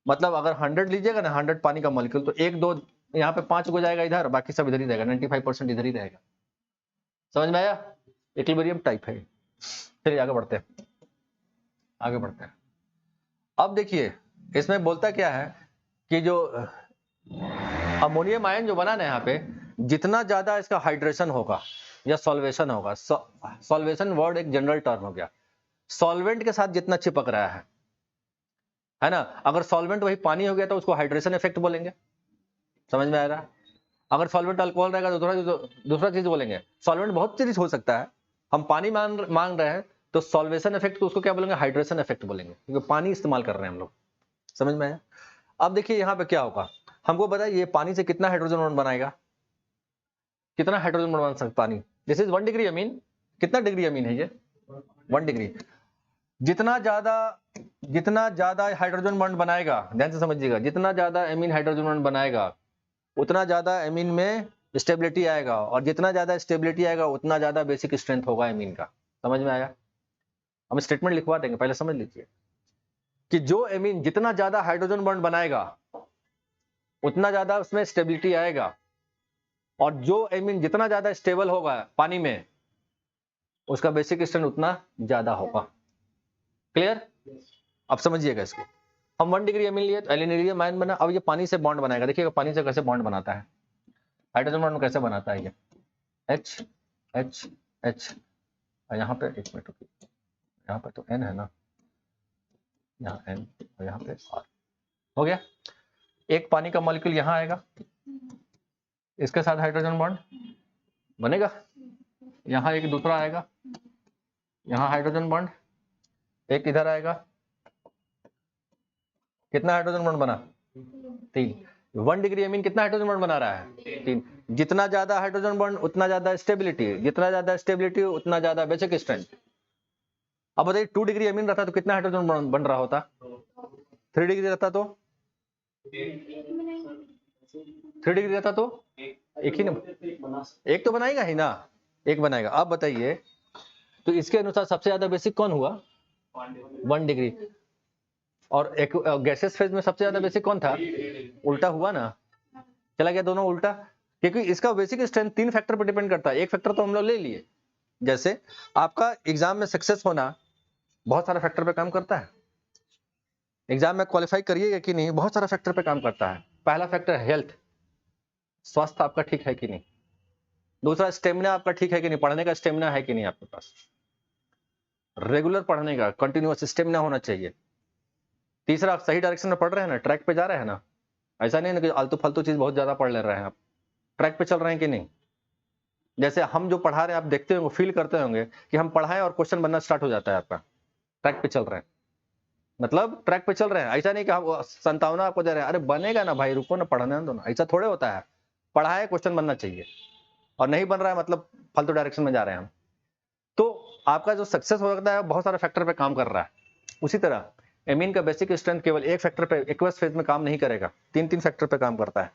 मतलब अगर 100 लीजिएगा ना, 100 पानी का मॉलिक्यूल, तो 1 2 यहाँ पे 5 को जाएगा इधर, बाकी सब इधर ही रहेगा, 95% इधर ही रहेगा। समझ में आया? इक्विलिब्रियम टाइप है। चलिए आगे बढ़ते हैं, आगे बढ़ते हैं। अब देखिए इसमें बोलता क्या है कि जो अमोनियम आयन जो बना ना यहाँ पे, जितना ज्यादा इसका हाइड्रेशन होगा या सॉल्वेशन होगा, सॉल्वेशन वर्ड एक जनरल टर्म हो गया, सॉल्वेंट के साथ जितना चिपक रहा है ना। अगर सॉल्वेंट वही पानी हो गया तो उसको हाइड्रेशन इफेक्ट बोलेंगे, समझ में आ रहा है। अगर सॉल्वेंट अल्कोहल रहेगा तो दूसरा चीज बोलेंगे। सॉल्वेंट बहुत चीज हो सकता है, हम पानी मांग रहे हैं तो सॉल्वेशन इफेक्ट को उसको क्या बोलेंगे? हाइड्रेशन इफेक्ट बोलेंगे, क्योंकि पानी इस्तेमाल कर रहे हैं हम लोग। समझ में आया? अब देखिए यहाँ पे क्या होगा, हमको पता है ये पानी से कितना हाइड्रोजन बॉन्ड बनाएगा, कितना हाइड्रोजन बॉन्ड बन सकता पानी। This is 1 degree amine. कितना डिग्री अमीन है ये? 1 डिग्री। जितना ज्यादा हाइड्रोजन बॉन्ड बनाएगा, ध्यान से समझिएगा, जितना ज्यादा एमीन हाइड्रोजन बॉन्ड बनाएगा उतना ज्यादा एमीन में स्टेबिलिटी आएगा, और जितना ज्यादा स्टेबिलिटी आएगा उतना ज्यादा बेसिक स्ट्रेंथ होगा एमीन का। समझ में आया? हम स्टेटमेंट लिखवा देंगे, पहले समझ लीजिए कि जो एमीन जितना ज्यादा हाइड्रोजन बॉन्ड बनाएगा उतना ज्यादा उसमें स्टेबिलिटी आएगा, और जो एमीन जितना ज्यादा स्टेबल होगा पानी में उसका बेसिक स्ट्रेंथ उतना ज्यादा होगा। क्लियर? अब समझिएगा इसको। हम 1 डिग्री एमीन लिए तो एलिनियम आयन बना, अब ये पानी से बॉन्ड बनाएगा। देखिएगा पानी से कैसे बॉन्ड बनाता है, हाइड्रोजन बॉन्ड कैसे बनाता है ये, H H H। यहाँ पे एक मिनट रुकिए, यहाँ पे तो N है ना, यहाँ N और यहाँ पे R हो गया। एक पानी का मॉलिक्यूल यहाँ आएगा, इसके साथ हाइड्रोजन बॉन्ड बनेगा, यहाँ एक दूसरा आएगा, यहाँ हाइड्रोजन बॉन्ड, एक इधर आएगा, कितना हाइड्रोजन बॉन्ड बना? 3। 1 डिग्री एमीन कितना हाइड्रोजन बॉन्ड बना रहा है? 3। जितना ज्यादा हाइड्रोजन बॉन्ड उतना ज्यादा स्टेबिलिटी, जितना ज्यादा स्टेबिलिटी उतना ज्यादा बेसिक स्ट्रेंथ। अब बताइए 2 डिग्री एमीन रहता तो कितना हाइड्रोजन बॉन्ड बन रहा होता? 3 डिग्री रहता तो 3 डिग्री रहता तो एक ही ना, एक तो बनाएगा ही ना, एक बनाएगा। अब बताइए तो इसके अनुसार सबसे ज्यादा बेसिक कौन हुआ? 1 डिग्री। और एक गैसेस फेज में सबसे ज्यादा बेसिक कौन था? उल्टा हुआ ना, चला गया दोनों उल्टा, क्योंकि इसका बेसिक स्ट्रेंथ 3 फैक्टर पर डिपेंड करता है। एक फैक्टर तो हम लोग ले लिए, जैसे आपका एग्जाम में सक्सेस होना बहुत सारा फैक्टर पे काम करता है। एग्जाम में क्वालिफाई करिएगा कि नहीं, बहुत सारा फैक्टर पे काम करता है। पहला फैक्टर हेल्थ, स्वास्थ्य आपका ठीक है कि नहीं। दूसरा स्टेमिना आपका ठीक है कि नहीं, पढ़ने का स्टेमिना है कि नहीं आपके पास, रेगुलर पढ़ने का कंटिन्यूअस स्टेमिना होना चाहिए। तीसरा आप सही डायरेक्शन में पढ़ रहे हैं ना, ट्रैक पे जा रहे हैं ना, ऐसा नहीं है कि आलतू फालतू चीज बहुत ज्यादा पढ़ ले रहे हैं आप, ट्रैक पे चल रहे हैं कि नहीं। जैसे हम जो पढ़ा रहे हैं आप देखते होंगे, फील करते होंगे कि हम पढ़ाएं और क्वेश्चन बनना स्टार्ट हो जाता है आपका, ट्रैक पे चल रहे हैं, मतलब ट्रैक पे चल रहे हैं। ऐसा नहीं कि हम संतावना आपको दे रहे हैं, अरे बनेगा ना भाई, रुको ना, पढ़ने दो ना, ऐसा थोड़े होता है। पढ़ाए क्वेश्चन बनना चाहिए, और नहीं बन रहा है मतलब फालतू डायरेक्शन में जा रहे हैं हम। तो आपका जो सक्सेस हो सकता है बहुत सारे फैक्टर पे काम कर रहा है। उसी तरह एमीन का बेसिक स्ट्रेंथ केवल एक फैक्टर पे एक्वस फेज में काम नहीं करेगा, 3 फैक्टर पे काम करता है।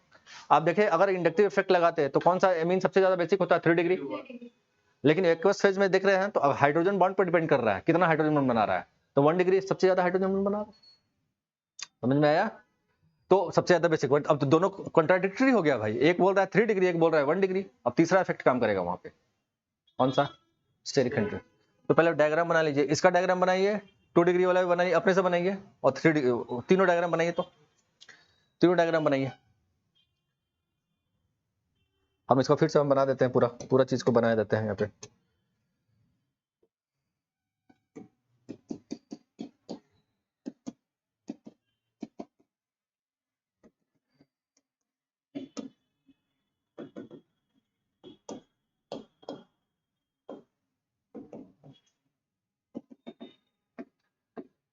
आप देखिए अगर इंडक्टिव इफेक्ट लगाते हैं तो कौन सा एमीन सबसे ज्यादा बेसिक होता है? 3 डिग्री। लेकिन एक्वस फेज में देख रहे हैं तो अब हाइड्रोजन बॉन्ड पर डिपेंड कर रहा है, कितना हाइड्रोजन बॉन्ड बना रहा है, तो 1 डिग्री सबसे ज्यादा हाइड्रोजन बॉन्ड बना रहा है। समझ में आया? तो सबसे ज्यादा बेसिक। अब तो दोनों कॉन्ट्राडिक्टरी हो गया भाई, एक बोल रहा है 3 डिग्री, एक बोल रहा है 1 डिग्री। अब तीसरा इफेक्ट काम करेगा वहां पे, कौन सा? Steric country. तो पहले डायग्राम बना लीजिए, इसका डायग्राम बनाइए, 2 डिग्री वाला भी बनाइए, अपने से बनाइए, और 3 डिग्री, तीनों डायग्राम बनाइए। तो तीनों डायग्राम बनाइए। हम इसको फिर से हम बना देते हैं, पूरा पूरा चीज को बना देते हैं यहाँ पे।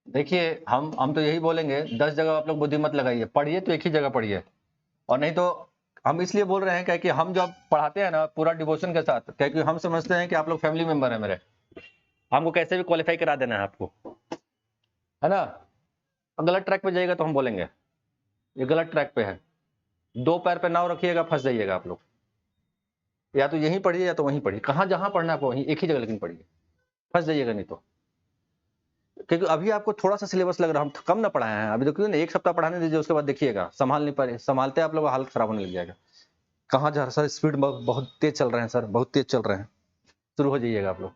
देखिए हम तो यही बोलेंगे, 10 जगह आप लोग बुद्धि मत लगाइए, पढ़िए तो एक ही जगह पढ़िए। और नहीं तो हम इसलिए बोल रहे हैं क्योंकि हम जो पढ़ाते हैं ना पूरा डिवोशन के साथ, क्योंकि हम समझते हैं कि आप लोग फैमिली मेंबर है मेरे, हमको कैसे भी क्वालिफाई करा देना है आपको, है ना। गलत ट्रैक पे जाइएगा तो हम बोलेंगे ये गलत ट्रैक पे है, 2 पैर पे नाव रखिएगा, फंस जाइएगा आप लोग। या तो यहीं पढ़िए या तो वहीं पढ़िए, कहाँ जहां पढ़ना है आपको वहीं एक ही जगह, लेकिन पढ़िए, फंस जाइएगा नहीं तो। क्योंकि अभी आपको थोड़ा सा सिलेबस लग रहा है, हम कम ना पढ़ाए हैं अभी, देखिए ना 1 सप्ताह पढ़ाने दीजिए, उसके बाद देखिएगा संभाल नहीं पाए, संभालते आप लोग हालत खराब होने लग जाएगा। कहाँ जा रहा सर, स्पीड बहुत तेज चल रहे हैं सर, बहुत तेज चल रहे हैं, शुरू हो जाइएगा आप लोग।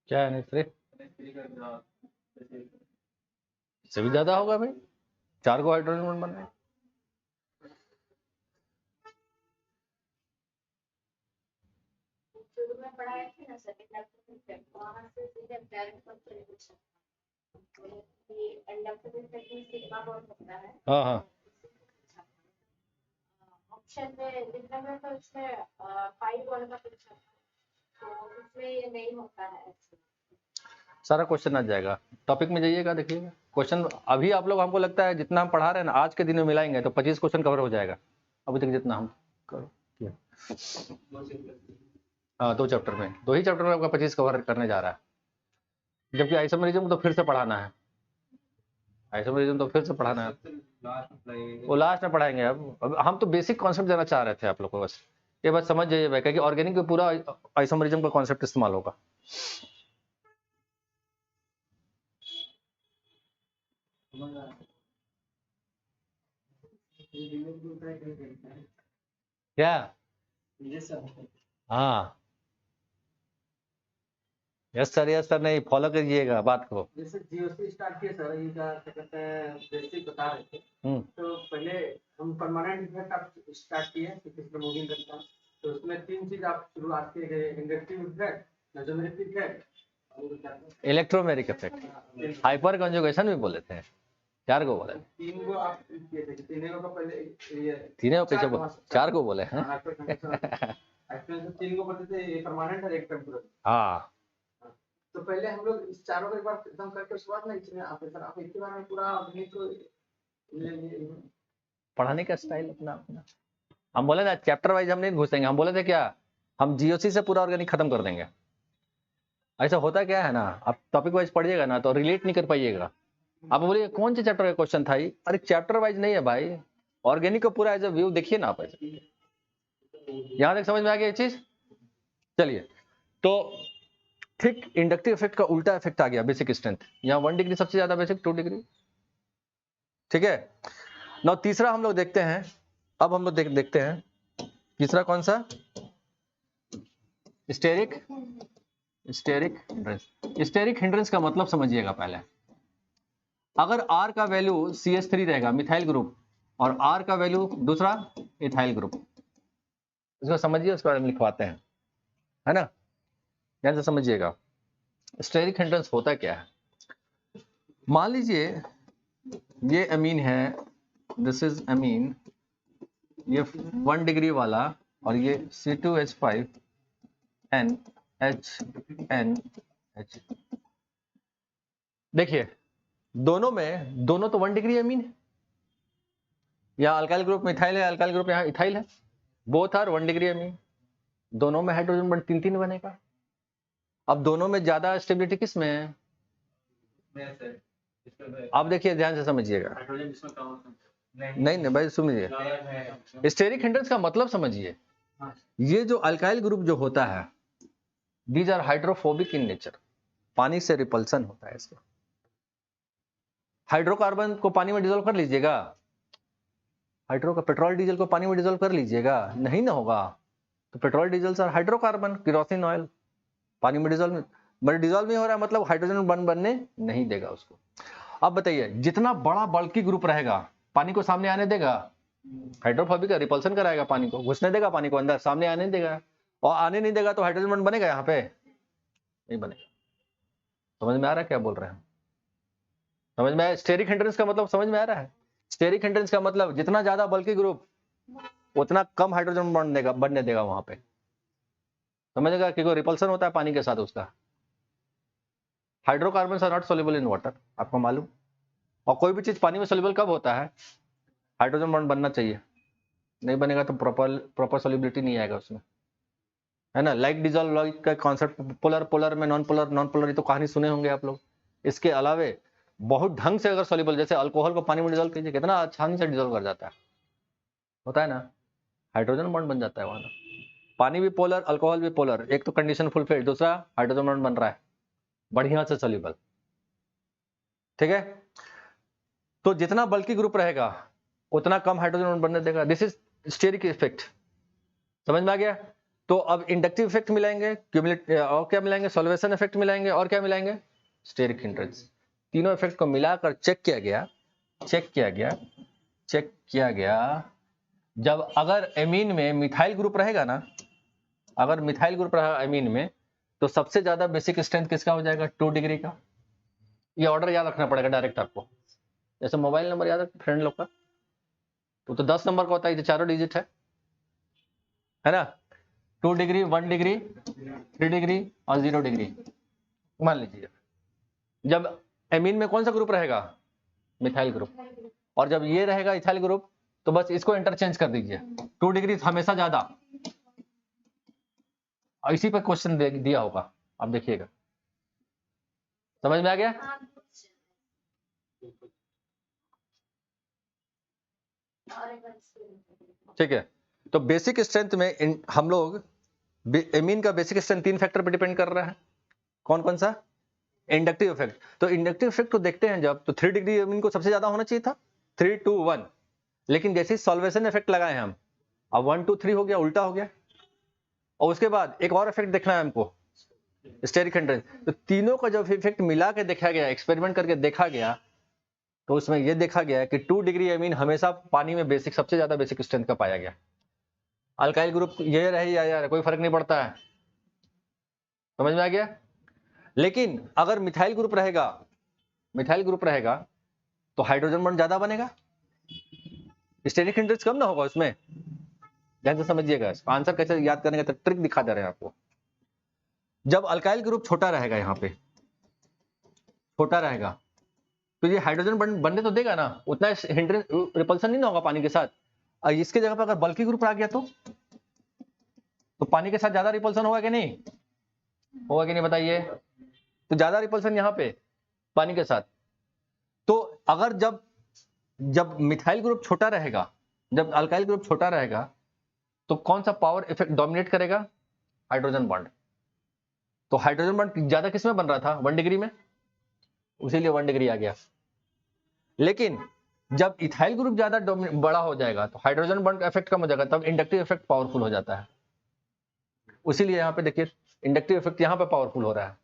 क्या है NH3? इससे भी ज्यादा होगा भाई, 4 को हाइड्रोजन बॉन्ड बन रहे हैं। शुरू में पढ़ाए थे ना सर, वहाँ से सीधे डायरेक्ट क्वेश्चन पूछा कि इंडक्टिव इफेक्ट में सिग्मा बॉन्ड होता है। हाँ हाँ, ऑप्शन में लिखने में तो इसमें 5 बॉन्ड का पूछा, तो इसमें ये नहीं होता है। सारा क्वेश्चन आ जाएगा, टॉपिक में जाइएगा, देखिएगा क्वेश्चन। अभी आप लोग, हमको लगता है जितना हम पढ़ा रहे हैं ना, आज के दिन में मिलाएंगे तो 25 क्वेश्चन कवर हो जाएगा अभी तक जितना हम किया। हाँ, 2 चैप्टर में, 2 ही चैप्टर में आपका 25 कवर करने जा रहा है। जबकि आइसोमेरिज्म तो फिर से पढ़ाना है, आइसोमेरिज्म तो फिर से पढ़ाना है, वो लास्ट में पढ़ाएंगे। अब हम तो बेसिक कॉन्सेप्ट देना चाह रहे थे आप लोग को, बस ये बात समझ जाइए भाई, कि ऑर्गेनिक में पूरा आइसोमेरिज्म का कॉन्सेप्ट इस्तेमाल होगा। क्या? हाँ, यस सर नहीं, फॉलो करिएगा बात को। जैसे जीओसी स्टार्ट किया सर, ये क्या कहते हैं, बेसिक बता रहे थे। तो पहले हम परमानेंट इफेक्ट आप स्टार्ट किए कि किस तरह मूविंग करता है, तो उसमें 3 चीज आप शुरुआत किए गए, इंडक्टिव इफेक्ट, मेसोमेरिक इफेक्ट और इलेक्ट्रोमेरिक इफेक्ट, हाइपर कंजुगेशन भी बोले थे, 4 को बोले, 3 को आप किए थे, 3 को पहले ये 3 को पीछे 4 को बोले हैं। एक्चुअली 3 को बोलते थे, ये परमानेंट है, एक टेम्पोररी। हाँ, तो पहले हम लोग इस चारों को एक बार एकदम करके शुरुआत नहीं, इसमें आप सर आप एक बार में पूरा ऑर्गेनिक को पढ़ाने का स्टाइल अपना अपना। हम बोले ना चैप्टर वाइज हम नहीं घुसेंगे, हम बोले थे क्या, हम जीओसी से पूरा ऑर्गेनिक खत्म कर देंगे। ऐसा होता क्या है ना, आप टॉपिक वाइज पढ़िएगा ना तो रिलेट नहीं कर पाइएगा। आप बोलिए कौन से चैप्टर का क्वेश्चन था ये, अरे चैप्टर वाइज नहीं है भाई, ऑर्गेनिक को पूरा एज अ व्यू देखिए ना आप। यहाँ तक समझ में आ गया ये चीज? चलिए, तो ठीक इंडक्टिव इफेक्ट का उल्टा इफेक्ट आ गया, बेसिक स्ट्रेंथ। यहाँ 1 डिग्री सबसे ज्यादा, बेसिक 2 डिग्री। ठीक है, ना तीसरा हम लोग देखते हैं। अब हम लोग देखते हैं तीसरा कौन सा, स्टेरिक हिंड्रेंस। स्टेरिक हिंड्रेंस का मतलब समझिएगा पहले। अगर R का वैल्यू CH3 रहेगा, मिथाइल ग्रुप, और R का वैल्यू दूसरा इथाइल ग्रुप, इसको समझिए, उसके बारे में लिखवाते हैं, है ना, ध्यान से समझिएगा। स्टेरिक हिंड्रेंस होता क्या है? मान लीजिए ये अमीन है, दिस इज अमीन, ये 1 डिग्री वाला, और ये C2H5NHNH। देखिए दोनों तो 1 डिग्री अमीन है, या अल्काइल ग्रुप मिथाइल है, अल्काइल ग्रुप यहाँ इथाइल है, बोथ आर 1 डिग्री अमीन। दोनों में हाइड्रोजन बॉन्ड 3-3 बनेगा। अब दोनों में ज्यादा स्टेबिलिटी किस में है? आप देखिए, ध्यान से समझिएगा। नहीं भाई सुनिए, स्टेरिक हिंड्रेंस का मतलब समझिए। ये जो अल्काइल ग्रुप जो होता है, these are hydrophobic in nature, पानी से रिपल्सन होता है इसका। हाइड्रोकार्बन को पानी में डिसॉल्व कर लीजिएगा, पेट्रोल डीजल को पानी में डिसॉल्व कर लीजिएगा, नहीं ना होगा। तो petrol diesel are hydrocarbon, kerosene oil पानी में डिसॉल्व नहीं हो रहा है, मतलब हाइड्रोजन बनने नहीं देगा उसको। अब बताइए, जितना बड़ा बल्कि ग्रुप रहेगा, पानी को सामने आने देगा? हाइड्रोफोबिक है, रिपल्सन कराएगा, पानी को घुसने देगा, पानी को अंदर, सामने आने देगा। और आने नहीं देगा तो हाइड्रोजन बॉन्ड बनेगा यहाँ पे? नहीं बनेगा। समझ में आ रहा है क्या बोल रहे हैं? समझ में आया? स्टेरिक हिंड्रेंस का मतलब समझ में आ रहा है? स्टेरिक हिंड्रेंस का मतलब जितना ज्यादा बल्कि ग्रुप, उतना कम हाइड्रोजन बॉन्ड बनने देगा वहां पे। समझेगा? क्योंकि रिपल्सन होता है पानी के साथ उसका। Hydrocarbon are not soluble in water, आपको मालूम। और कोई भी चीज पानी में सोल्यूबल कब होता है? हाइड्रोजन बॉन्ड बनना चाहिए, नहीं बनेगा तो प्रॉपर सोल्यूबिलिटी नहीं आएगा उसमें, है ना। लाइक डिजॉल्व का कॉन्सेप्ट, पोलर में नॉन पोलर, ये तो कहानी सुने होंगे आप लोग। इसके अलावे बहुत ढंग से अगर सोल्यूबल, जैसे अल्कोहल को पानी में डिजॉल्व कीजिए, कितना आसानी से डिजॉल्व कर जाता है, होता है ना, हाइड्रोजन बॉन्ड बन जाता है वहां। पानी भी पोलर, अल्कोहल भी पोलर, एक तो कंडीशन फुलफिल, दूसरा हाइड्रोजन बॉन्ड बन रहा है बढ़िया से सोल्यूबल। ठीक है, तो जितना बल्कि ग्रुप रहेगा उतना कम हाइड्रोजन बॉन्ड बनने देगा। This is steric effect. समझ में आ गया? तो अब इंडक्टिव इफेक्ट मिलाएंगे, और क्या मिलाएंगे, सॉल्वेशन इफेक्ट मिलाएंगे, और क्या मिलाएंगे, स्टेरिक हिंड्रेंस। तीनों इफेक्ट को मिलाकर चेक किया गया। जब अगर एमीन में मिथाइल ग्रुप रहेगा ना, अगर मिथाइल ग्रुप रहा एमीन में, तो सबसे ज्यादा बेसिक स्ट्रेंथ किसका हो जाएगा, 2 डिग्री का। ये ऑर्डर याद रखना पड़ेगा डायरेक्ट आपको, जैसे मोबाइल नंबर याद रखते फ्रेंड लोग का, तो 10 नंबर का होता है, ये चारों डिजिट है ना, 2 डिग्री, 1 डिग्री, 3 डिग्री और 0 डिग्री। मान लीजिए जब एमीन में कौन सा ग्रुप रहेगा, मिथाइल ग्रुप, और जब ये रहेगा इथाइल ग्रुप, तो बस इसको इंटरचेंज कर दीजिए, 2 डिग्री हमेशा ज्यादा। और इसी पर क्वेश्चन दिया होगा, आप देखिएगा, समझ में आ गया। ठीक है, तो बेसिक स्ट्रेंथ में हम लोग एमीन का बेसिक स्ट्रेंथ 3 फैक्टर पर डिपेंड कर रहा है। कौन कौन सा, इंडक्टिव इफेक्ट। तो इंडक्टिव इफेक्ट को देखते हैं जब, तो 3 डिग्री एमीन को सबसे ज्यादा होना चाहिए था, 3 2 1, लेकिन जैसे सॉल्वेशन इफेक्ट लगाए हम, अब 1 2 3 हो गया, उल्टा हो गया। और उसके बाद एक और इफेक्ट देखना है हमको, स्टेरिक हिंड्रेंस। तो तीनों का जब इफेक्ट मिला के देखा गया, एक्सपेरिमेंट करके देखा गया, तो उसमें यह देखा गया कि 2 डिग्री एमीन हमेशा पानी में बेसिक, सबसे ज्यादा बेसिक स्ट्रेंथ का पाया गया। अल्काइल ग्रुप ये रहे या यार, कोई फर्क नहीं पड़ता है, समझ में आ गया। लेकिन अगर मिथाइल ग्रुप रहेगा तो हाइड्रोजन बॉन्ड ज्यादा बनेगा, स्टेरिक हिंड्रेंस कम ना होगा उसमें। ध्यान से समझिएगा, आंसर कैसे याद करने का ट्रिक दिखा दे रहे हैं आपको। जब अल्काइल ग्रुप छोटा रहेगा, यहाँ पे छोटा रहेगा, तो ये हाइड्रोजन बॉन्ड बनने तो देगा ना, उतना हिंड्रेंस रिपल्सन नहीं ना होगा पानी के साथ। और इसके जगह पर अगर बल्की ग्रुप आ गया तो पानी के साथ ज्यादा रिपल्सन होगा कि नहीं, होगा कि नहीं बताइए। तो ज्यादा रिपल्सन यहाँ पे पानी के साथ। तो अगर जब मिथाइल ग्रुप छोटा रहेगा, जब अल्काइल ग्रुप छोटा रहेगा, तो कौन सा पावर इफेक्ट डोमिनेट करेगा, हाइड्रोजन बॉन्ड। तो हाइड्रोजन बॉन्ड ज्यादा किस में बन रहा था, 1 डिग्री में, उसीलिए 1 डिग्री आ गया। लेकिन जब इथाइल ग्रुप ज्यादा बड़ा हो जाएगा, तो हाइड्रोजन बॉन्ड का इफेक्ट कम हो जाएगा, तब इंडक्टिव इफेक्ट पावरफुल हो जाता है। उसीलिए यहाँ पे देखिए इंडक्टिव इफेक्ट यहाँ पे पावरफुल हो रहा है,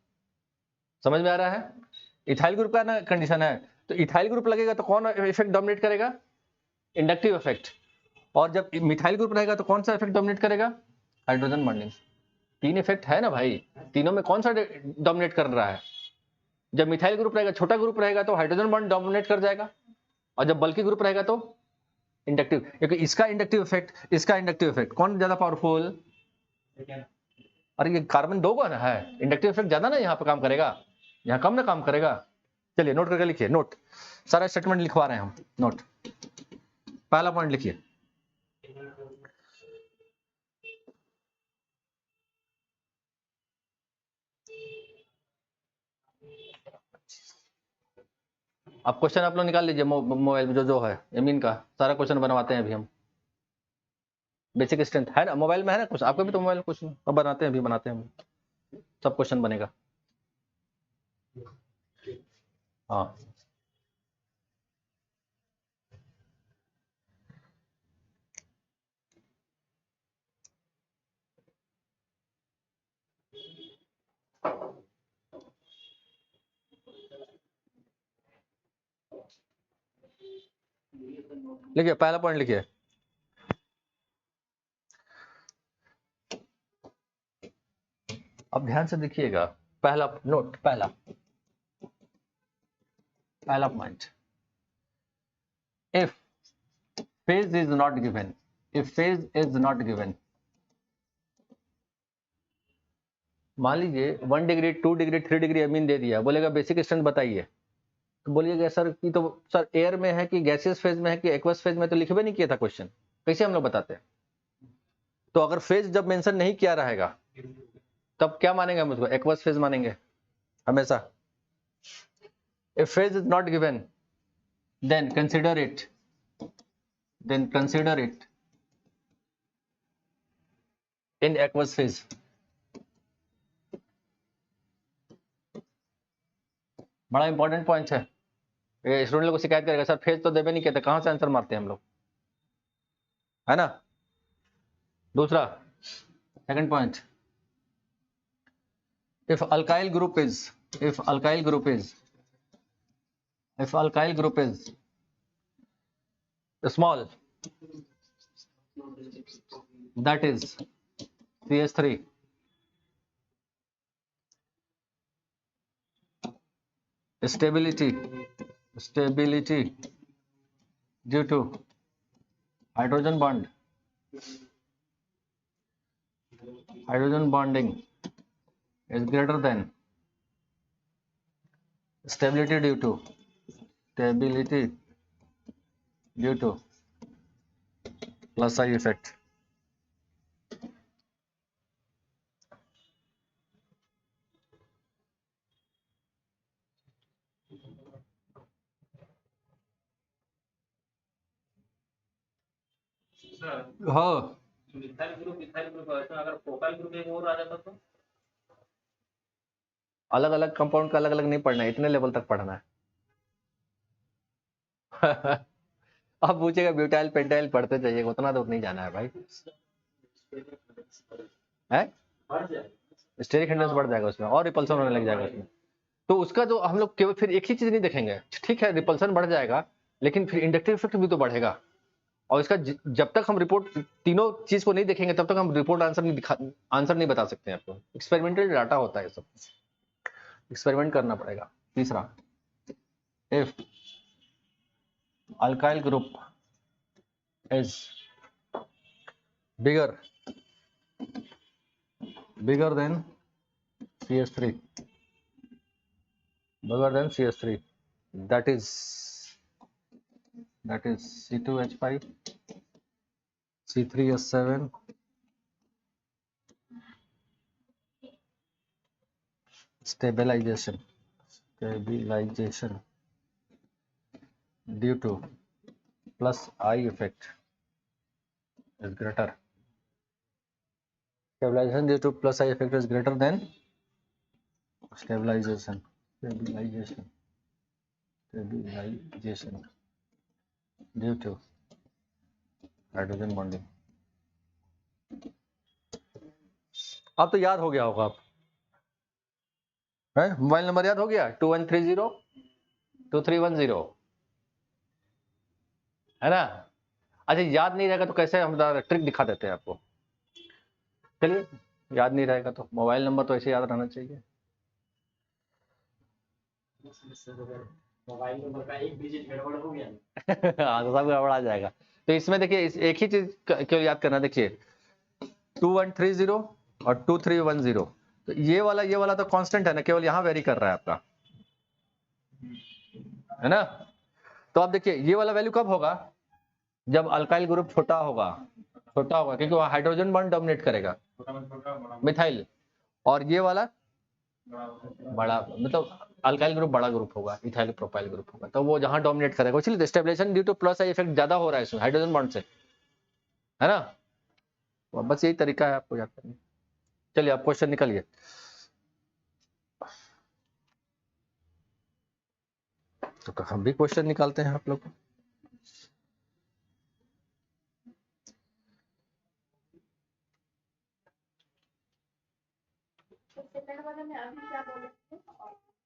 समझ में आ रहा है। इथाइल ग्रुप का ना कंडीशन है, तो इथाइल ग्रुप लगेगा तो कौन इफेक्ट डोमिनेट करेगा, इंडक्टिव इफेक्ट। और जब मिथाइल ग्रुप रहेगा तो कौन सा इफेक्ट डोमिनेट करेगा, हाइड्रोजन बॉन्डिंग। 3 इफेक्ट है ना भाई, तीनों में कौन सा डोमिनेट कर रहा है। जब मिथाइल ग्रुप रहेगा, छोटा ग्रुप रहेगा, तो हाइड्रोजन बॉन्ड डोमिनेट कर जाएगा, और जब बल्की ग्रुप रहेगा तो इंडक्टिव। क्योंकि इसका इंडक्टिव इफेक्ट कौन ज्यादा पावरफुल, अरे ये कार्बन 2 का ना है, इंडक्टिव इफेक्ट ज्यादा ना यहाँ पे काम करेगा, यहाँ कम ना काम करेगा। चलिए नोट करके लिखिए, नोट, सारा स्टेटमेंट लिखवा रहे हैं हम, नोट। पहला पॉइंट लिखिए, अब क्वेश्चन आप लोग निकाल लीजिए मोबाइल में, जो है एमीन का सारा क्वेश्चन बनवाते हैं अभी हम। बेसिक स्ट्रेंथ है ना मोबाइल में, है ना कुछ, आपका भी तो मोबाइल कुछ अब बनाते हैं, अभी बनाते हैं हम, सब क्वेश्चन बनेगा। हाँ लिखिए, पहला पॉइंट लिखिए, अब ध्यान से देखिएगा। पहला नोट, पहला point, if phase is not given, मान लीजिए 1 डिग्री, 2 डिग्री, 3 डिग्री एमीन दे दिया, बोलेगा बेसिक स्ट्रेंथ बताइए, तो बोलिएगा सर कि तो सर एयर में है कि गैसियस फेज में है कि एक्वस फेज में, तो लिखबे नहीं किया था क्वेश्चन, कैसे हम लोग बताते हैं। तो अगर फेज जब मेंशन नहीं किया रहेगा, तब क्या मानेंगे हम उसको, एक्वस फेज मानेंगे हमेशा। If phase is not given, then consider it in aqueous phase. बड़ा इंपॉर्टेंट पॉइंट है, स्टूडेंट लोग को शिकायत करेगा, सर फेज तो देवे नहीं कहते, कहां से आंसर मारते हैं हम लोग, है ना। दूसरा, Second point, if alkyl group is small, that is CH3, stability due to hydrogen bonding is greater than stability due to plus I effect. हाँ, मिथाइल ग्रुप अगर प्रोपाइल ग्रुप एक और आ जाता तो अलग अलग कंपाउंड का अलग अलग नहीं पढ़ना है, इतने लेवल तक पढ़ना है। अब पूछेगा ब्यूटाइल पेंटाइल पढ़ते जाइए, उतना दूर नहीं जाना है भाई। है स्टेरिक हिंड्रेंस बढ़ जाएगा उसमें और रिपल्सन होने लग जाएगा उसमें। तो उसका जो हम लोग केवल फिर एक ही चीज नहीं देखेंगे, ठीक है रिपल्सन बढ़ जाएगा लेकिन फिर इंडक्टिव इफेक्ट भी तो बढ़ेगा। और इसका जब तक हम रिपोर्ट तीनों चीज को नहीं देखेंगे तब तक हम रिपोर्ट आंसर नहीं बता सकते हैं। आपको एक्सपेरिमेंटल डाटा होता है, सब एक्सपेरिमेंट करना पड़ेगा। तीसरा, if alkyl group is bigger than CH3, that is C2H5 C3H7 stabilization due to plus I effect is greater. Stabilization due to plus I effect is greater than stabilization due to hydrogen bonding. अब तो याद हो गया होगा, आप है mobile number याद हो गया 21302310 है ना। अच्छा याद नहीं रहेगा तो कैसे, हम ट्रिक दिखा देते हैं आपको। चलिए याद नहीं रहेगा तो मोबाइल नंबर तो ऐसे याद रहना चाहिए। मोबाइल नंबर का एक डिजिट गड़बड़ हो गया हाँ तो सब गड़बड़ा जाएगा। तो इसमें देखिए एक ही चीज क्यों याद करना, देखिए 2130 और 2310, तो ये वाला तो कांस्टेंट है ना, केवल यहाँ वेरी कर रहा है आपका, है ना। तो आप देखिए ये वाला वैल्यू कब होगा, जब अल्काइल ग्रुप छोटा होगा क्योंकि वहाँ हाइड्रोजन बॉन्ड डोमिनेट करेगा मिथाइल, और ये वाला बड़ा, मतलब अल्काइल ग्रुप बड़ा ग्रुप होगा, इथाइल प्रोपाइल ग्रुप होगा, तो वो जहां डोमिनेट करेगा। इसलिए stabilisation due to plus I effect ज्यादा हो रहा है इसमें हाइड्रोजन बॉन्ड से, है ना। तो बस यही तरीका है आपको याद करने। चलिए आप क्वेश्चन निकालिए। तो हम भी क्वेश्चन निकालते हैं आप लोग। सेकंड वाले में अभी क्या बोले थे,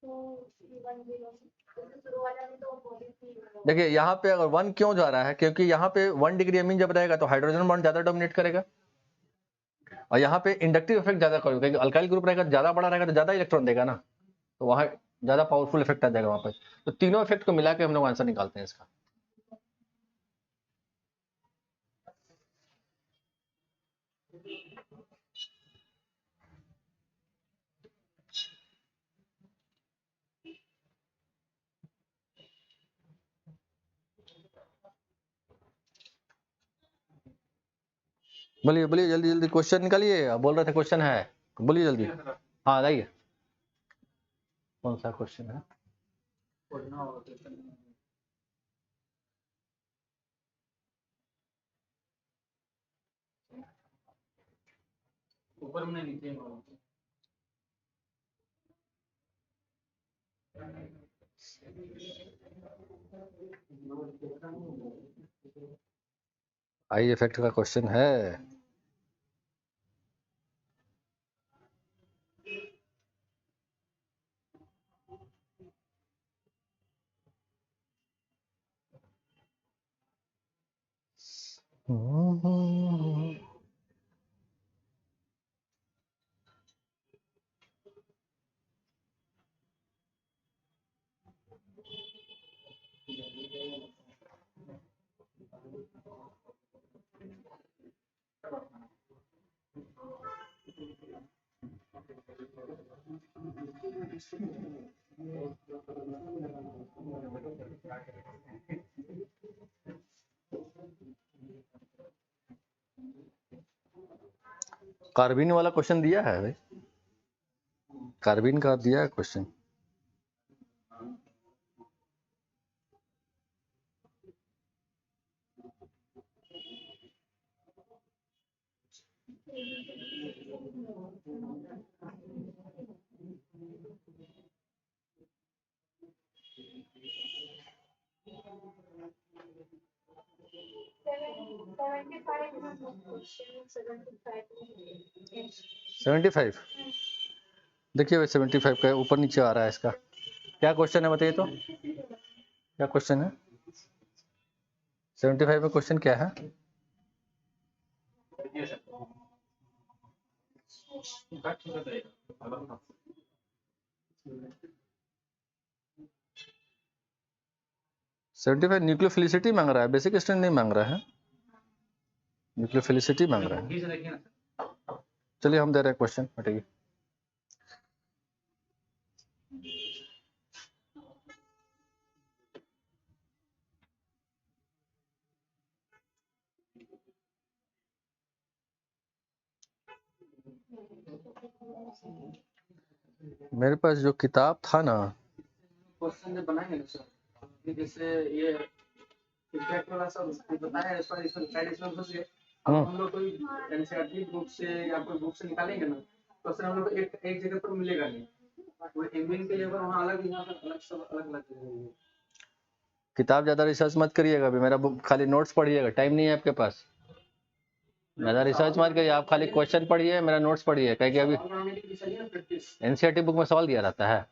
2310 शुरू वाला में तो बोली थी। देखिए यहाँ पे अगर 1 क्यों जा रहा है, क्योंकि यहाँ पे 1 डिग्री अमीन जब रहेगा तो हाइड्रोजन बॉन्ड ज्यादा डोमिनेट करेगा, और यहाँ पे इंडक्टिव इफेक्ट ज्यादा करेगा, क्योंकि अल्काइल ग्रुप रहेगा ज्यादा बड़ा रहेगा तो ज्यादा इलेक्ट्रॉन देगा ना, तो वहां ज्यादा पावरफुल इफेक्ट आ जाएगा वहां पे। तो तीनों इफेक्ट को मिला के हम लोग आंसर निकालते हैं इसका। बोलिए बोलिए जल्दी जल्दी क्वेश्चन निकालिए, बोल रहे थे क्वेश्चन है, बोलिए जल्दी। हाँ लाइए, कौन सा क्वेश्चन है? ऊपर में नीचे आई इफेक्ट का क्वेश्चन है। कार्बिन वाला क्वेश्चन दिया है भाई, कार्बिन का दिया है क्वेश्चन। सेवेंटी फाइव, देखिए भाई 75 का ऊपर नीचे आ रहा है इसका। क्या क्वेश्चन है बताइए तो, क्या क्वेश्चन है 75 में? क्वेश्चन क्या है? सेवेंटी न्यूक्लियोफिलिसिटी मांग रहा है, बेसिक स्ट्रेंथ नहीं मांग रहा है, न्यूक्लियोफिलिसिटी मांग रहा है। चलिए हम दे रहे हैं क्वेश्चन, हटाइए। मेरे पास जो किताब था ना, क्वेश्चन जो बनाएंगे ना सर, जैसे ये इफेक्ट वाला सब बताया इस पर, इसमें ट्रेडिशनल फंस गए। अब हम लोग कोई एनसीईआरटी बुक से या कोई बुक से निकालेंगे ना, क्वेश्चन हम लोग को एक जगह पर मिलेगा नहीं। वो एमबीए के लेवल वहाँ अलग, यहाँ पर अलग, सब अलग अलग जगह। किताब ज्यादा रिसर्च मत करिएगा अभी, मेरा बुक खाली नोट्स पढ़िएगा, टाइम नहीं है आपके पास। ज्यादा रिसर्च मत करिए, आप खाली क्वेश्चन पढ़िए, मेरा नोट्स पढ़िए, क्योंकि अभी एनसीईआरटी बुक में सवाल दिया रहता है।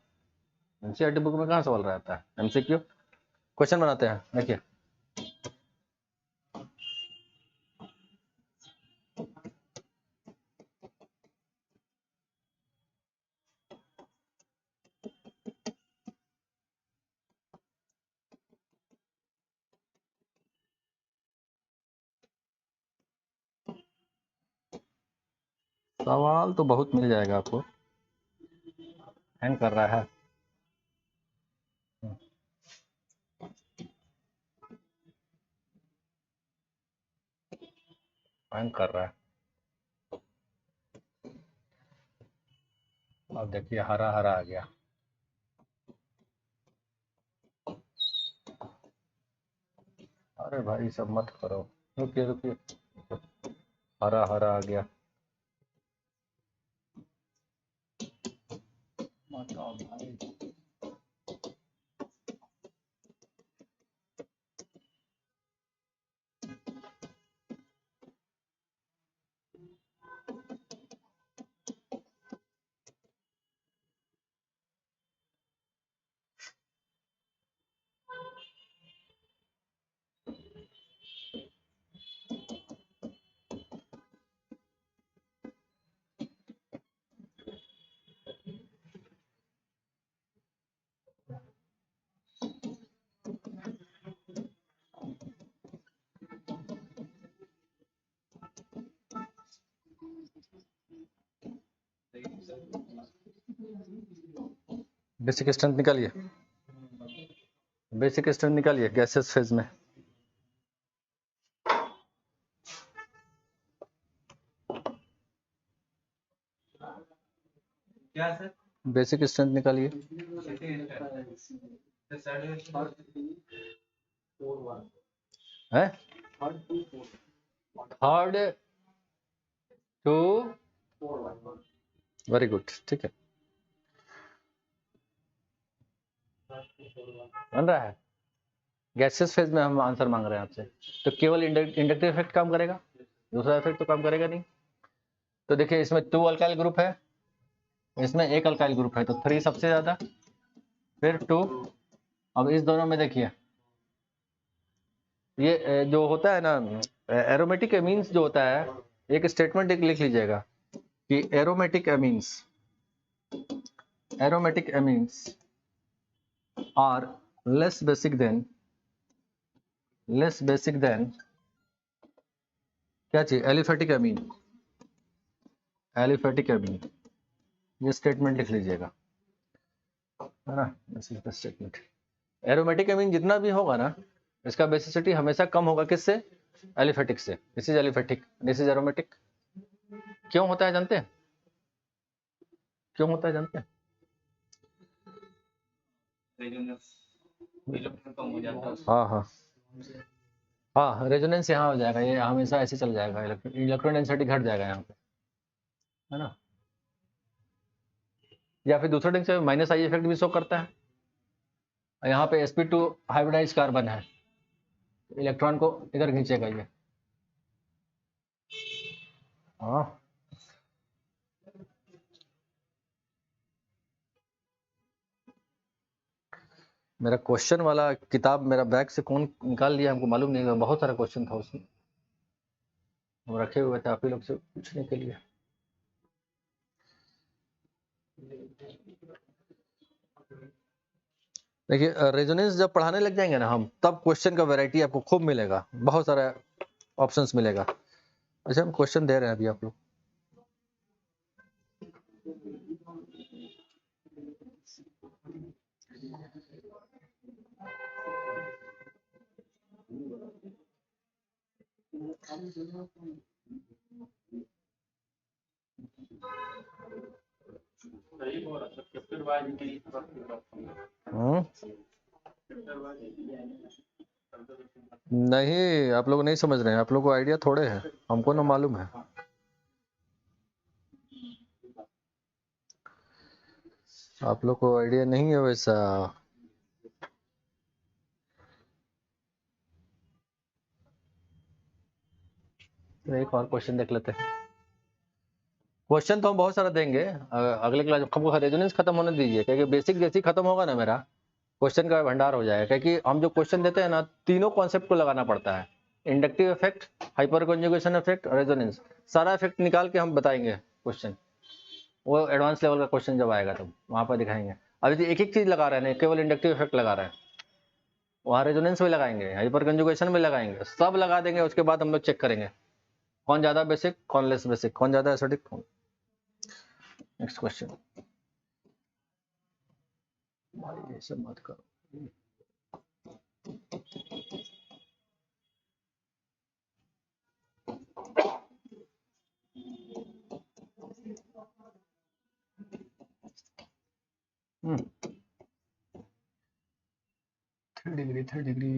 एनसीईआरटी बुक में कहाँ सवाल रहता है, एमसीक्यू क्वेश्चन बनाते हैं। देखिए सवाल तो बहुत मिल जाएगा आपको। हैंग कर रहा है, हैंग कर रहा है। अब देखिए हरा हरा आ गया। अरे भाई सब मत करो, रुकिए रुकिए, हरा हरा आ गया। बेसिक स्ट्रेंथ निकालिए, बेसिक स्ट्रेंथ निकालिए गैसेस फेज में। क्या सर? बेसिक स्ट्रेंथ निकालिए। है थर्ड टू, वेरी गुड, ठीक है बन रहा है। गैसेस फेज में हम आंसर मांग रहे हैं आपसे, तो केवल इंडक्टिव इफेक्ट काम करेगा, दूसरा इफेक्ट तो काम करेगा नहीं। तो देखिए इसमें 2 अल्काइल ग्रुप है, इसमें 1 अल्काइल ग्रुप है, तो 3 सबसे ज्यादा, फिर 2। अब इस दोनों में देखिए ये जो होता है ना एरोमेटिक एमीन्स जो होता है, एक स्टेटमेंट एक लिख लीजिएगा कि aromatic amines are less basic than क्या चाहिए, एलिफेटिक एमीन, ये स्टेटमेंट लिख लीजिएगा, है ना। This is the statement. Aromatic amine जितना भी होगा ना, इसका बेसिसिटी हमेशा कम होगा किससे, एलिफेटिक से। This is aliphatic, this is aromatic. क्यों होता है जानते हैं, क्यों होता है जानते हैं? हाँ हाँ हाँ, रेजोनेंस यहाँ हो जाएगा, ये हमेशा ऐसे चल जाएगा, इलेक्ट्रॉन डेंसिटी घट जाएगा यहाँ पे, है ना। या फिर दूसरे ढंग से माइनस आई इफेक्ट भी शो करता है। यहाँ पे sp2 हाइब्रिडाइज कार्बन है, इलेक्ट्रॉन को इधर खींचेगा ये। हाँ, मेरा क्वेश्चन वाला किताब मेरा बैग से कौन निकाल लिया हमको मालूम नहीं, बहुत सारा क्वेश्चन था उसमें, हम रखे हुए थे आप ही लोग से पूछने के लिए। देखिए रेजोनेंस जब पढ़ाने लग जाएंगे ना हम, तब क्वेश्चन का वैरायटी आपको खूब मिलेगा, बहुत सारा ऑप्शंस मिलेगा। अच्छा, हम क्वेश्चन दे रहे हैं अभी आप लोग। नहीं, आप लोग नहीं समझ रहे हैं, आप लोग को आइडिया थोड़े है, हमको ना मालूम है। आप लोग को आइडिया नहीं है वैसा। तो एक और क्वेश्चन देख लेते हैं। क्वेश्चन तो हम बहुत सारा देंगे अगले क्लास। हमको रेजोनेंस खत्म होने दीजिए, क्योंकि बेसिक जैसे ही खत्म होगा ना मेरा, क्वेश्चन का भंडार हो जाएगा। क्योंकि हम जो क्वेश्चन देते हैं ना, तीनों कॉन्सेप्ट को लगाना पड़ता है, inductive effect, hyper conjugation effect, resonance, सारा इफेक्ट निकाल के हम बताएंगे क्वेश्चन। वो एडवांस लेवल का क्वेश्चन जब आएगा तब वहाँ पर दिखाएंगे। अभी तो एक एक चीज लगा रहे हैं, केवल इंडक्टिव इफेक्ट लगा रहे हैं, वहाँ रेजोनेंस में लगाएंगे, हाइपर कंजुगेशन में लगाएंगे, सब लगा देंगे। उसके बाद हम लोग चेक करेंगे कौन ज्यादा बेसिक, कौन लेस बेसिक, कौन ज्यादा एसिडिक। Next question. ये सब मत करो। थर्ड डिग्री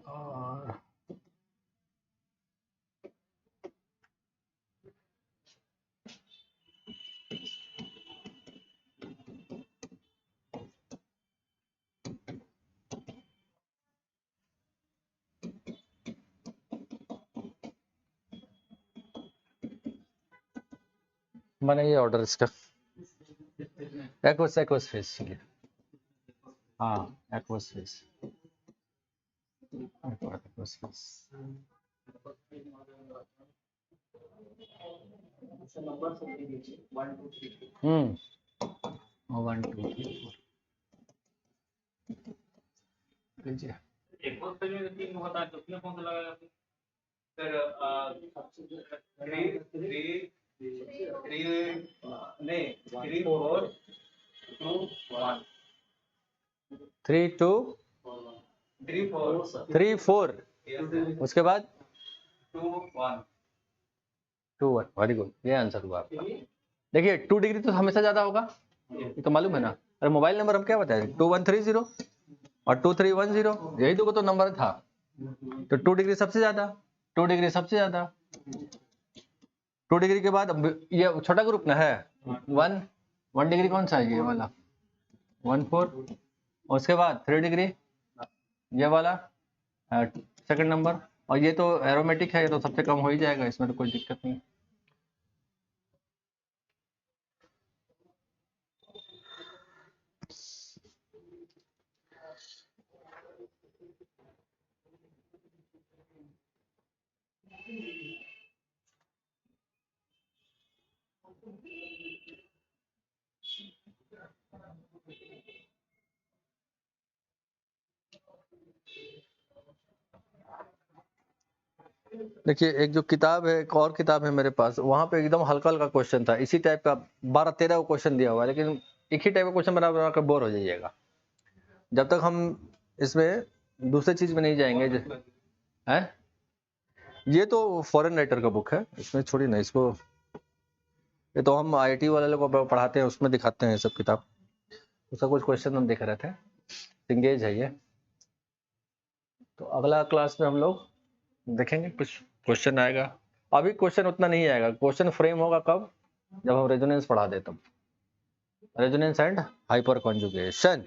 और मैंने ये ऑर्डर इसका एक्वस फेस के लिए। हाँ, एक्वस फेस। नंबर सब लीजिए 1 2 3 1 2 3 4 लीजिए। एक और पेज में 3 होता है, तो उसमें कौन सा लगाएगा फिर? नहीं, 3 4 2 1 3 2 3 4 उसके बाद 2 1 2 1। वेरी गुड, ये आंसर हुआ आपका। देखिए 2 डिग्री तो हमेशा ज्यादा होगा, ये तो मालूम है ना। अरे मोबाइल नंबर हम क्या बताए, 2130 और 2310, यही दो तो नंबर था। तो 2 डिग्री सबसे ज्यादा, 2 डिग्री सबसे ज्यादा। 2 डिग्री के बाद ये छोटा ग्रुप ना है, 1 डिग्री कौन सा है, ये वाला 1 4। उसके बाद 3 डिग्री ये वाला सेकंड नंबर। और ये तो एरोमेटिक है, ये तो सबसे कम हो ही जाएगा, इसमें तो कोई दिक्कत नहीं। देखिए एक जो किताब है, एक और किताब है मेरे पास, वहां पे एकदम हल्का हल्का क्वेश्चन था, इसी टाइप का 12-13 क्वेश्चन दिया हुआ है, लेकिन एक ही टाइप का क्वेश्चन बना बना कर बोर हो जाइएगा। जब तक हम इसमें दूसरे चीज में नहीं जाएंगे है। ये तो फॉरेन राइटर का बुक है, इसमें छोड़ी ना इसको, ये तो हम आईआईटी वाले लोग को पढ़ाते हैं, उसमें दिखाते हैं ये सब किताब। उसका कुछ क्वेश्चन हम देख रहे थे, इंगेज है ये। तो अगला क्लास में हम लोग देखेंगे, कुछ क्वेश्चन आएगा। अभी क्वेश्चन उतना नहीं आएगा, क्वेश्चन फ्रेम होगा कब, जब हम रेजोनेंस पढ़ा दे तब। Resonance and hyper conjugation.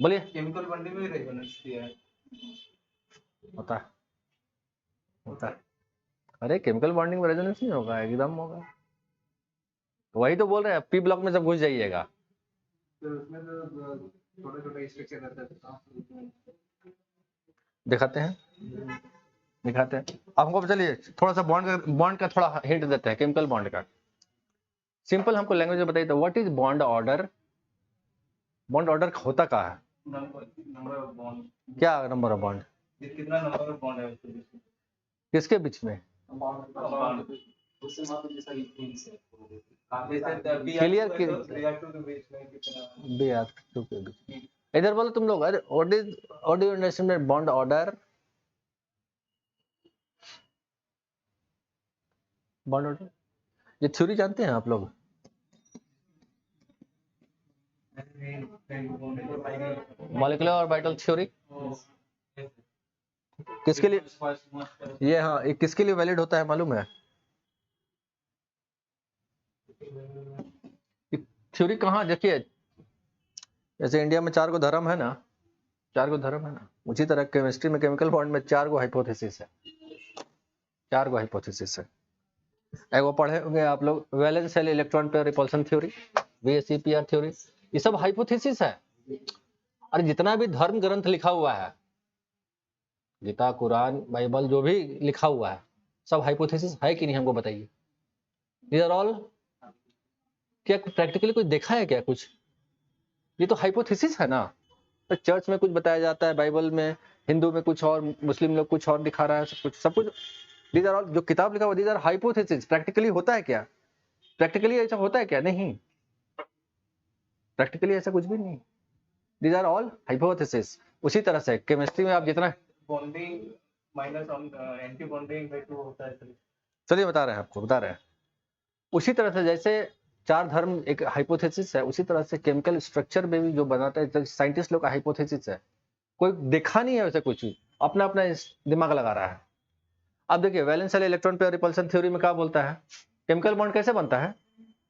बोलिए। केमिकल बॉन्डिंग में रेजोनेंस दिया है। होता है। अरे केमिकल बॉन्डिंग में रेजोनेंस नहीं होगा, एकदम होगा। वही तो बोल रहे हैं, पी ब्लॉक में जब घुस जाइएगा तो उसमें तो छोटे-छोटे स्ट्रक्चर रहता है। दिखाते हैं। अब हमको चलिए थोड़ा सा बॉन्ड का थोड़ा हिंट देते हैं, केमिकल बॉन्ड का। सिंपल हमको लैंग्वेज में बताइए तो what is bond order? Bond order होता क्या है? Number of bond. क्या नंबर ऑफ बॉन्ड? कितना नंबर ऑफ बॉन्ड है उसके बीच में? किसके बीच में? क्लियर रिएक्टिव के बीच में कितना? रिएक्टिव के बीच में। इधर बोलो तुम लोग, अरे what do you understand by bond order? Bond order ये थ्योरी जानते हैं आप लोग? मॉलिक्यूलर ऑर्बिटल थ्योरी किसके लिए, ये हाँ, ये किसके लिए वैलिड होता है मालूम है? थ्योरी कहाँ, देखिए जैसे इंडिया में 4 धर्म है ना, 4 धर्म है ना, उसी तरह केमिस्ट्री में केमिकल बॉन्ड में 4 हाइपोथेसिस है, 4 हाइपोथेसिस है। एक वो पढ़े होंगे आप लोग, valence shell electron pair repulsion theory, VSEPR theory, ये सब हाइपोथेसिस है। और जितना भी धर्म ग्रंथ लिखा हुआ है, गीता, कुरान, बाइबल, जो भी लिखा हुआ है, सब हाइपोथेसिस है कि नहीं, हमको बताइए। दीज आर ऑल, क्या प्रैक्टिकली कुछ देखा है क्या कुछ? ये तो हाइपोथेसिस है ना। तो चर्च में कुछ बताया जाता है, बाइबल में, हिंदू में कुछ और, मुस्लिम लोग कुछ और दिखा रहा है, सब कुछ दीज आर ऑल, जो किताब लिखा हुआ दीज आर हाइपोथेसिस। प्रैक्टिकली होता है क्या? प्रैक्टिकली ऐसा होता है क्या? नहीं, प्रैक्टिकली ऐसा कुछ भी नहीं। These are all hypothesis. उसी तरह से केमिस्ट्री में आप जितना bonding minus anti bonding by 2 होता है। चलिए बता रहे हैं आपको, बता रहे हैं। उसी तरह से जैसे 4 धर्म एक हाइपोथेसिस है, उसी तरह से केमिकल स्ट्रक्चर में भी जो बनाता है साइंटिस्ट लोग का हाइपोथेसिस है। कोई देखा नहीं है वैसे कुछ भी, अपना अपना दिमाग लगा रहा है। अब देखिए valence shell electron pair repulsion theory में क्या बोलता है, केमिकल बॉन्ड कैसे बनता है?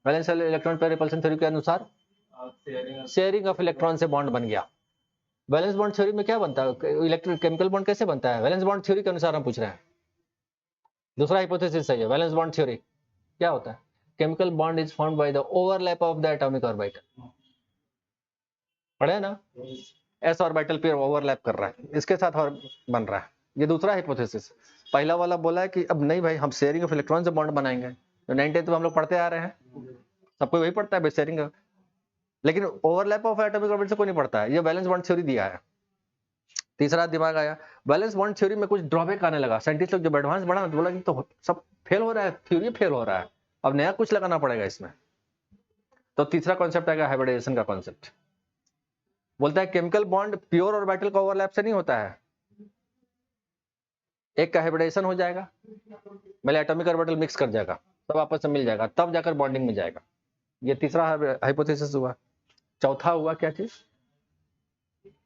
Valence shell electron pair repulsion theory के अनुसार शेयरिंग ऑफ इलेक्ट्रॉन से बॉन्ड बन गया। वैलेंस बॉन्ड थ्योरी में क्या बनता है, इलेक्ट्रिक केमिकल बॉन्ड कैसे बनता है? वैलेंस बॉन्ड थ्योरी के अनुसार हम पूछ रहे हैं। दूसरा हाइपोथेसिस है ये, वैलेंस बॉन्ड थ्योरी क्या होता है? Chemical bond is formed by the overlap of the atomic orbital. पढ़े ना, s ऑर्बिटल पेयर ओवरलैप कर रहा है, इसके साथ और बन रहा है। ये दूसरा हाइपोथेसिस। पहला वाला बोला है कि अब नहीं भाई, हम शेयरिंग ऑफ इलेक्ट्रॉन से बॉन्ड बनाएंगे, तो 9th में हम लोग पढ़ते आ रहे हैं, सबको वही पढ़ता है शेयरिंग, लेकिन ओवरलैप ऑफ एटॉमिक ऑर्बिटल से कोई नहीं पढ़ता है। ये वैलेंस बॉन्ड थ्योरी दिया है। तीसरा दिमाग आया, वैलेंस बॉन्ड थ्योरी में कुछ ड्रॉबैक आने लगा। साइंटिस्ट लोग जब एडवांस बढ़ा तो बोला कि तो सब फेल हो रहा है, थ्योरी फेल हो रहा है, अब नया कुछ लगाना पड़ेगा इसमें। तो तीसरा कॉन्सेप्ट आएगा हाइब्रिडाइजेशन का कॉन्सेप्ट। बोलता है केमिकल बॉन्ड प्योर ऑर्बिटल का ओवरलैप से नहीं होता है, एक का हाइब्रिडाइजेशन हो जाएगा, पहले एटॉमिक ऑर्बिटल मिक्स कर जाएगा, सब आपस में मिल जाएगा, तब जाकर बॉन्डिंग में जाएगा। ये तीसरा हाइपोथेसिस हुआ। चौथा हुआ क्या चीज?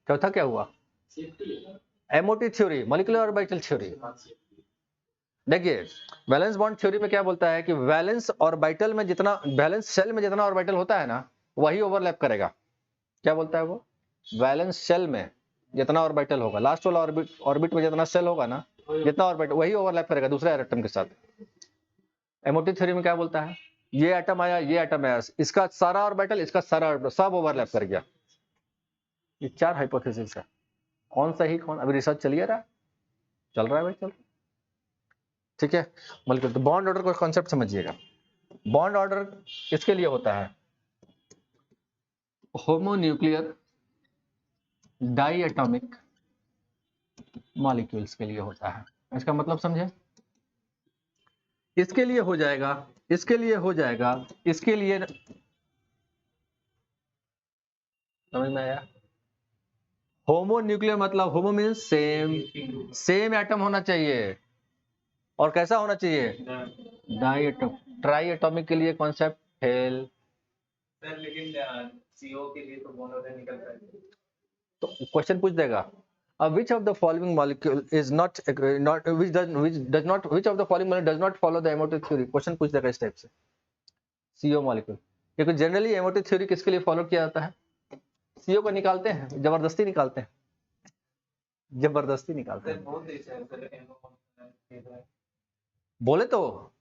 चौथा क्या हुआ? MOT theory, molecular orbital theory. देखिए वैलेंस बॉन्ड थ्योरी में क्या बोलता है कि वैलेंस ऑर्बिटल में जितना, वैलेंस शेल में जितना ऑर्बिटल होता है ना, वही ओवरलैप करेगा। क्या बोलता है वो? वैलेंस शेल में जितना ऑर्बिटल होगा, लास्ट वाला ऑर्बिट में जितना शेल होगा ना, जितना ऑर्बिट, वही ओवरलैप करेगा दूसरे एटम के साथ। MOT थ्योरी में क्या बोलता है, ये एटम आया, ये एटम आया, इसका सारा ऑर्बिटल, इसका सारा ऑर्बिटल, सब ओवरलैप कर गया। ये 4 हाइपोथेसिस है। कौन सही कौन, अभी रिसर्च चलिए रहा, चल रहा है भाई, चल। ठीक है, मॉलिक्यूल। तो बॉन्ड ऑर्डर का कॉन्सेप्ट समझिएगा। बॉन्ड ऑर्डर किसके लिए होता है? होमोन्यूक्लियर डाई एटॉमिक मॉलिक्यूल्स के लिए होता है। इसका मतलब समझे? इसके लिए हो जाएगा, इसके लिए हो जाएगा, इसके लिए, समझ में आया? होमोन्यूक्लियर मतलब होमो मीन्स सेम, सेम एटम होना चाहिए। और कैसा होना चाहिए? Die atom. ट्राई एटॉमिक के लिए कॉन्सेप्ट फेल। सर लेकिन सीओ के लिए तो बॉन्ड ऑर्डर निकलता है। तो क्वेश्चन पूछ देगा, which of the following molecule is not which of the following molecule does not follow the emotive theory? Question पूछ देगा इस टाइप से। CO मॉलिक्यूल, क्योंकि जनरली एमोटिव थ्योरी किसके लिए फॉलो किया जाता है? CO को निकालते हैं, जबरदस्ती निकालते हैं, जबरदस्ती निकालते हैं। बोले तो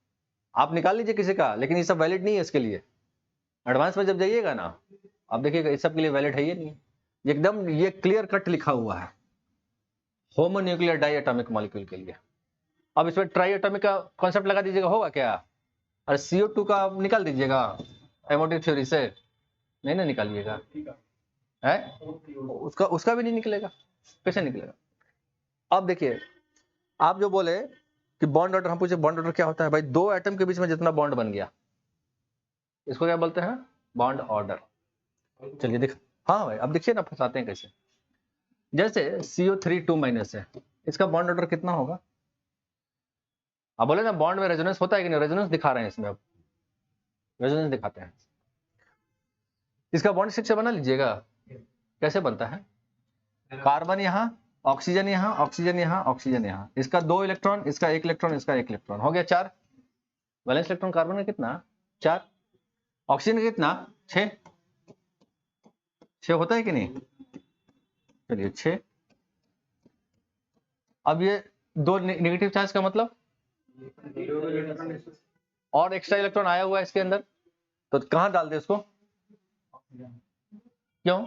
आप निकाल लीजिए किसी का, लेकिन ये सब वैलिड नहीं है इसके लिए। एडवांस में जब जाइएगा ना, आप देखिएगा इस सब के लिए वैलिड है ये नहीं, एकदम ये क्लियर कट लिखा हुआ है होमोन्यूक्लियर डाई एटॉमिक मॉलिक्यूल के लिए। अब इसमें ट्राई एटॉमिक का कॉन्सेप्ट लगा दीजिएगा, होगा क्या? और CO2 का निकाल दीजिएगा एमोटिव थ्योरी से, नहीं ना निकालिएगा, है उसका भी नहीं निकलेगा। कैसे निकलेगा? अब देखिए, आप जो बोले कि बॉन्ड ऑर्डर, हम पूछे बॉन्ड ऑर्डर क्या होता है? भाई दो एटम के बीच में जितना बॉन्ड बन गया, इसको क्या बोलते हैं? Bond order. चलिए देख, हाँ भाई अब देखिए ना फंसाते हैं कैसे। जैसे CO3 2- है, इसका बॉन्ड ऑर्डर कितना होगा? अब बोले ना बॉन्ड में रेजोनेंस होता है कि नहीं? रेजोनेंस दिखा रहे हैं इसमें, अब रेजोनेंस दिखाते हैं। इसका बॉन्ड स्ट्रक्चर बना लीजिएगा, कैसे बनता है? कार्बन यहाँ, ऑक्सीजन यहाँ, ऑक्सीजन यहाँ, ऑक्सीजन यहाँ, इसका 2 इलेक्ट्रॉन, इसका 1 इलेक्ट्रॉन, इसका 1 इलेक्ट्रॉन, हो गया 4। वैलेंस इलेक्ट्रॉन कार्बन का कितना? 4। ऑक्सीजन का कितना? 6। 6 होता है कि नहीं? चलिए 6। अब ये 2 नेगेटिव चार्ज का मतलब, और एक्स्ट्रा इलेक्ट्रॉन आया हुआ है इसके अंदर, तो कहां डाल दे इसको? क्यों?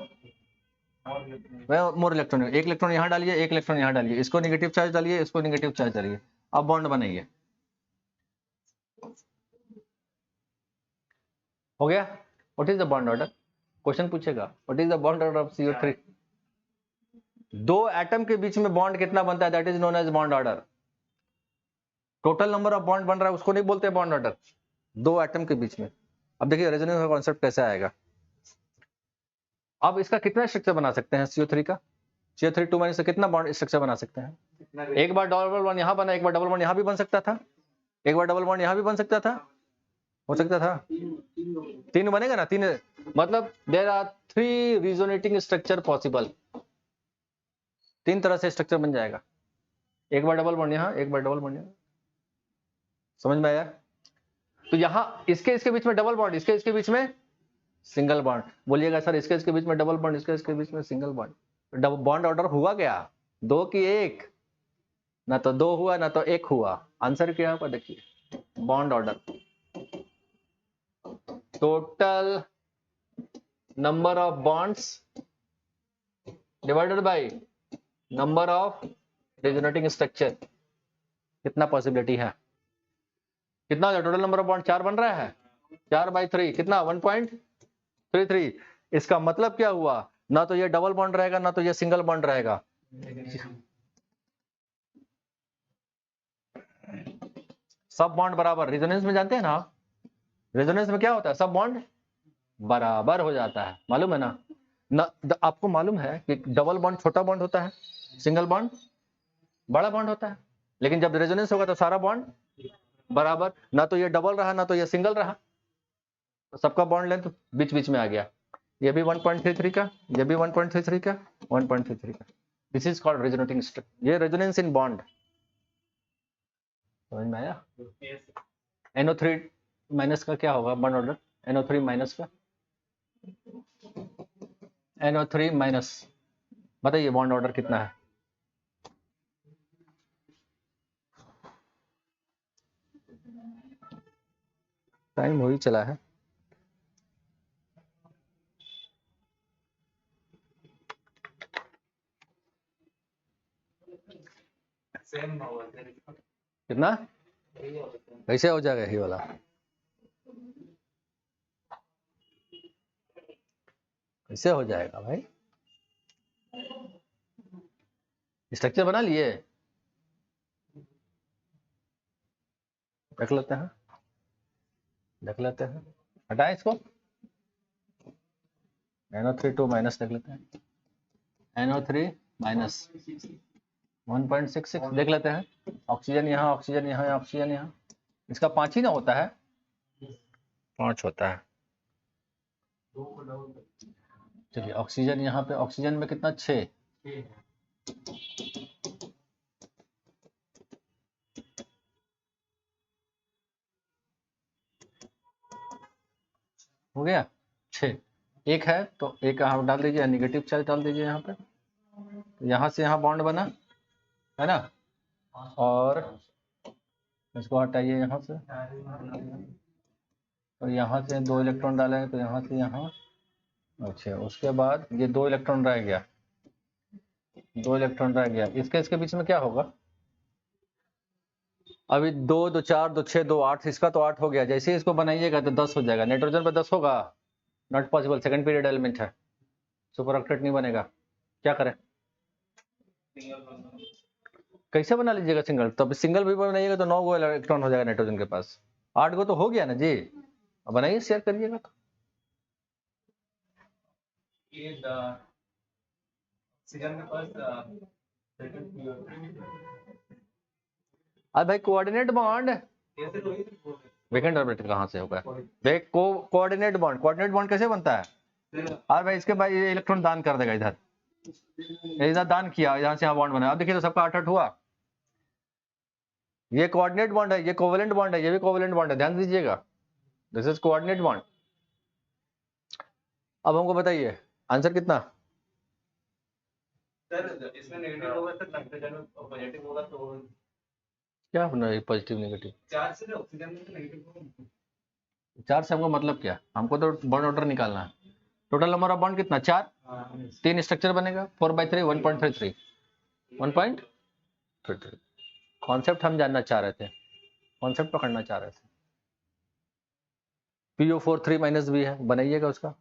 मोर इलेक्ट्रॉन, 1 इलेक्ट्रॉन यहां डालिए, 1 इलेक्ट्रॉन यहां डालिए, इसको नेगेटिव चार्ज डालिए, इसको नेगेटिव चार्ज डालिए, अब बॉन्ड बनाइए। हो गया। What is the bond order? Question पूछेगा, व्हाट इज द बॉन्ड ऑर्डर ऑफ CO3? 2 एटम के बीच में बॉन्ड कितना बनता है? That is known as bond order. Total number of bond बन रहा है उसको नहीं बोलते बॉन्ड ऑर्डर, 2 एटम के बीच में। अब देखिए रेजोनेंस का कॉन्सेप्ट कैसे आएगा। अब इसका कितना स्ट्रक्चर बना सकते हैं CO3 का? CO3 2- से कितना बॉन्ड स्ट्रक्चर बना सकते हैं? एक बार डबल बॉन्ड यहां बना, एक बार डबल बॉन्ड यहां भी बन सकता था, एक बार डबल बॉन्ड यहां भी बन सकता था, हो सकता था। 3 बनेगा ना, 3 मतलब there are 3 resonating structure possible. 3 तरह से स्ट्रक्चर बन जाएगा, एक बार डबल बॉन्ड यहां, एक बार डबल बॉन्ड यहां। समझ में आया? तो यहां इसके बीच में डबल बॉन्ड, इसके बीच में सिंगल बॉन्ड। बोलिएगा सर इसके बीच में डबल बॉन्ड, इसके बीच में single bond. Double bond order हुआ क्या? 2 की 1, ना तो 2 हुआ ना तो 1 हुआ। आंसर क्या है? देखिए bond order, total number of bonds divided by number of resonating structure. कितना पॉसिबिलिटी है? कितना टोटल नंबर ऑफ बॉन्ड? 4 बन रहा है, 4/3 कितना? 1.33। इसका मतलब क्या हुआ? ना तो ये डबल बॉन्ड रहेगा ना तो ये सिंगल बॉन्ड रहेगा। सब बॉन्ड बराबर। रेजोनेंस में जानते हैं ना, रेजोनेंस में क्या होता है? सब बॉन्ड बराबर हो जाता है, मालूम है ना? आपको मालूम है कि डबल बॉन्ड छोटा बॉन्ड होता है, सिंगल बॉन्ड बड़ा बॉन्ड होता है, लेकिन जब रेजोनेंस होगा तो सारा बॉन्ड बराबर, ना तो ये डबल रहा ना तो ये सिंगल रहा, तो सबका बॉन्ड लेंथ बीच बीच में आ गया। ये भी 1.33 का, ये भी 1.33 का, 1.33 का। This is called resonating structure. ये रेजोनेंस इन बॉन्ड। समझ में आया? NO3- का क्या होगा बॉन्ड ऑर्डर? NO3- का, NO3- बताइए बॉन्ड ऑर्डर कितना है? टाइम हो ही चला है। सेम होगा कितना कैसे हो जाएगा यही वाला? कैसे हो जाएगा भाई? स्ट्रक्चर बना लिए, देख लेते हैं, देख लेते हैं, हटाएं इसको, NO3 2 माइनस देख लेते हैं, NO3 माइनस 1.66 देख लेते हैं। ऑक्सीजन यहाँ, ऑक्सीजन यहाँ, ऑक्सीजन यहाँ, इसका 5 ही ना होता है, 5 होता है। चलिए ऑक्सीजन यहाँ पे, ऑक्सीजन में कितना 6, हो गया 6, एक है तो एक यहाँ डाल दीजिए, निगेटिव चार्ज डाल दीजिए यहाँ पे, तो यहाँ से यहाँ बॉन्ड बना है ना, और इसको हटाइए यहाँ से, तो यहाँ से 2 इलेक्ट्रॉन डालेंगे तो यहाँ से यहाँ, अच्छा उसके बाद ये 2 इलेक्ट्रॉन रह गया, 2 इलेक्ट्रॉन रह गया, इसके बीच में क्या होगा? अभी 2 2 4 2 6 2 8, इसका तो 8 हो गया, जैसे ही इसको बनाइएगा तो 10 हो जाएगा। नाइट्रोजन पे 10 होगा, not possible, second period element है, सुपर ऑक्टेट नहीं बनेगा, क्या करें? कैसे बना लीजिएगा सिंगल? तो सिंगल भी बनाइएगा तो 9 गो इलेक्ट्रॉन हो जाएगा नाइट्रोजन के पास, 8 गो तो हो गया ना जी। अब बनाइए, शेयर करिएगा तो अब भाई कोऑर्डिनेट बॉन्ड वेकेंट ऑर्बिटल कहाँ से होगा? देख कोऑर्डिनेट बॉन्ड कैसे बनता है? और भाई इसके बाद ये इलेक्ट्रॉन दान कर देगा, इधर दान किया, यहाँ से यहाँ बॉन्ड बना, अब देखिए तो सबका 8 हुआ। ये कोऑर्डिनेट बॉन्ड है, ये कोवेलेंट बॉन्ड है, ये भी कोवेलेंट बॉन्ड है, ध्यान दीजिएगा, दिस इज कोऑर्डिनेट बॉन्ड। अब हमको बताइए आंसर कितना? सर इसमें नेगेटिव होगा सर, नाइट्रोजन में पॉजिटिव होगा तो क्या होना है पॉजिटिव नेगेटिव? चार्ज से ऑक्सीजन में नेगेटिव होगा। चार्ज से हमको मतलब क्या? हमको तो बॉन्ड ऑर्डर निकालना है। टोटल नंबर ऑफ बॉन्ड कितना? 4, 3 स्ट्रक्चर बनेगा, 4/3 1.33 1.33। कॉन्सेप्ट हम जानना चाह रहे थे, कॉन्सेप्ट पकड़ना चाह रहे थे। PO4 3 भी है, बनाइएगा उसका,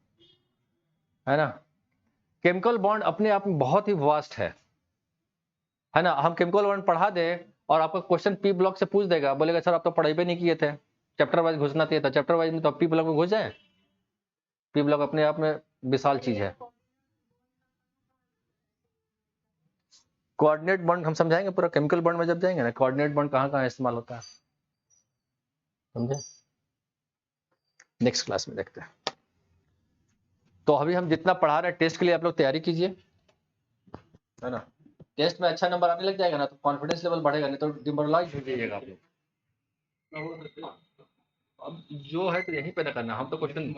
है ना। केमिकल बॉन्ड अपने आप में बहुत ही वास्ट है ना। हम केमिकल बॉन्ड पढ़ा दे और आपका क्वेश्चन P ब्लॉक से पूछ देगा, बोलेगा सर आप तो पढ़ाई भी नहीं किए थे, चैप्टर वाइज घुसना चाहिए था, चैप्टर वाइज में तो P ब्लॉक में घुस जाए। P ब्लॉक अपने आप में विशाल चीज है। कोऑर्डिनेट बॉन्ड हम समझाएंगे पूरा, केमिकल बॉन्ड में जब जाएंगे ना, कोऑर्डिनेट बॉन्ड कहाँ कहाँ इस्तेमाल होता है, समझे? नेक्स्ट क्लास में देखते हैं। तो अभी हम जितना पढ़ा रहे हैं टेस्ट के लिए आप लोग तैयारी कीजिए, है ना। टेस्ट में अच्छा नंबर आने लग जाएगा ना तो कॉन्फिडेंस लेवल बढ़ेगा, नहीं तो डिमोरलाइज हो जाइएगा आप लोग। अब जो है तो यहीं पे ना करना, हम तो क्वेश्चन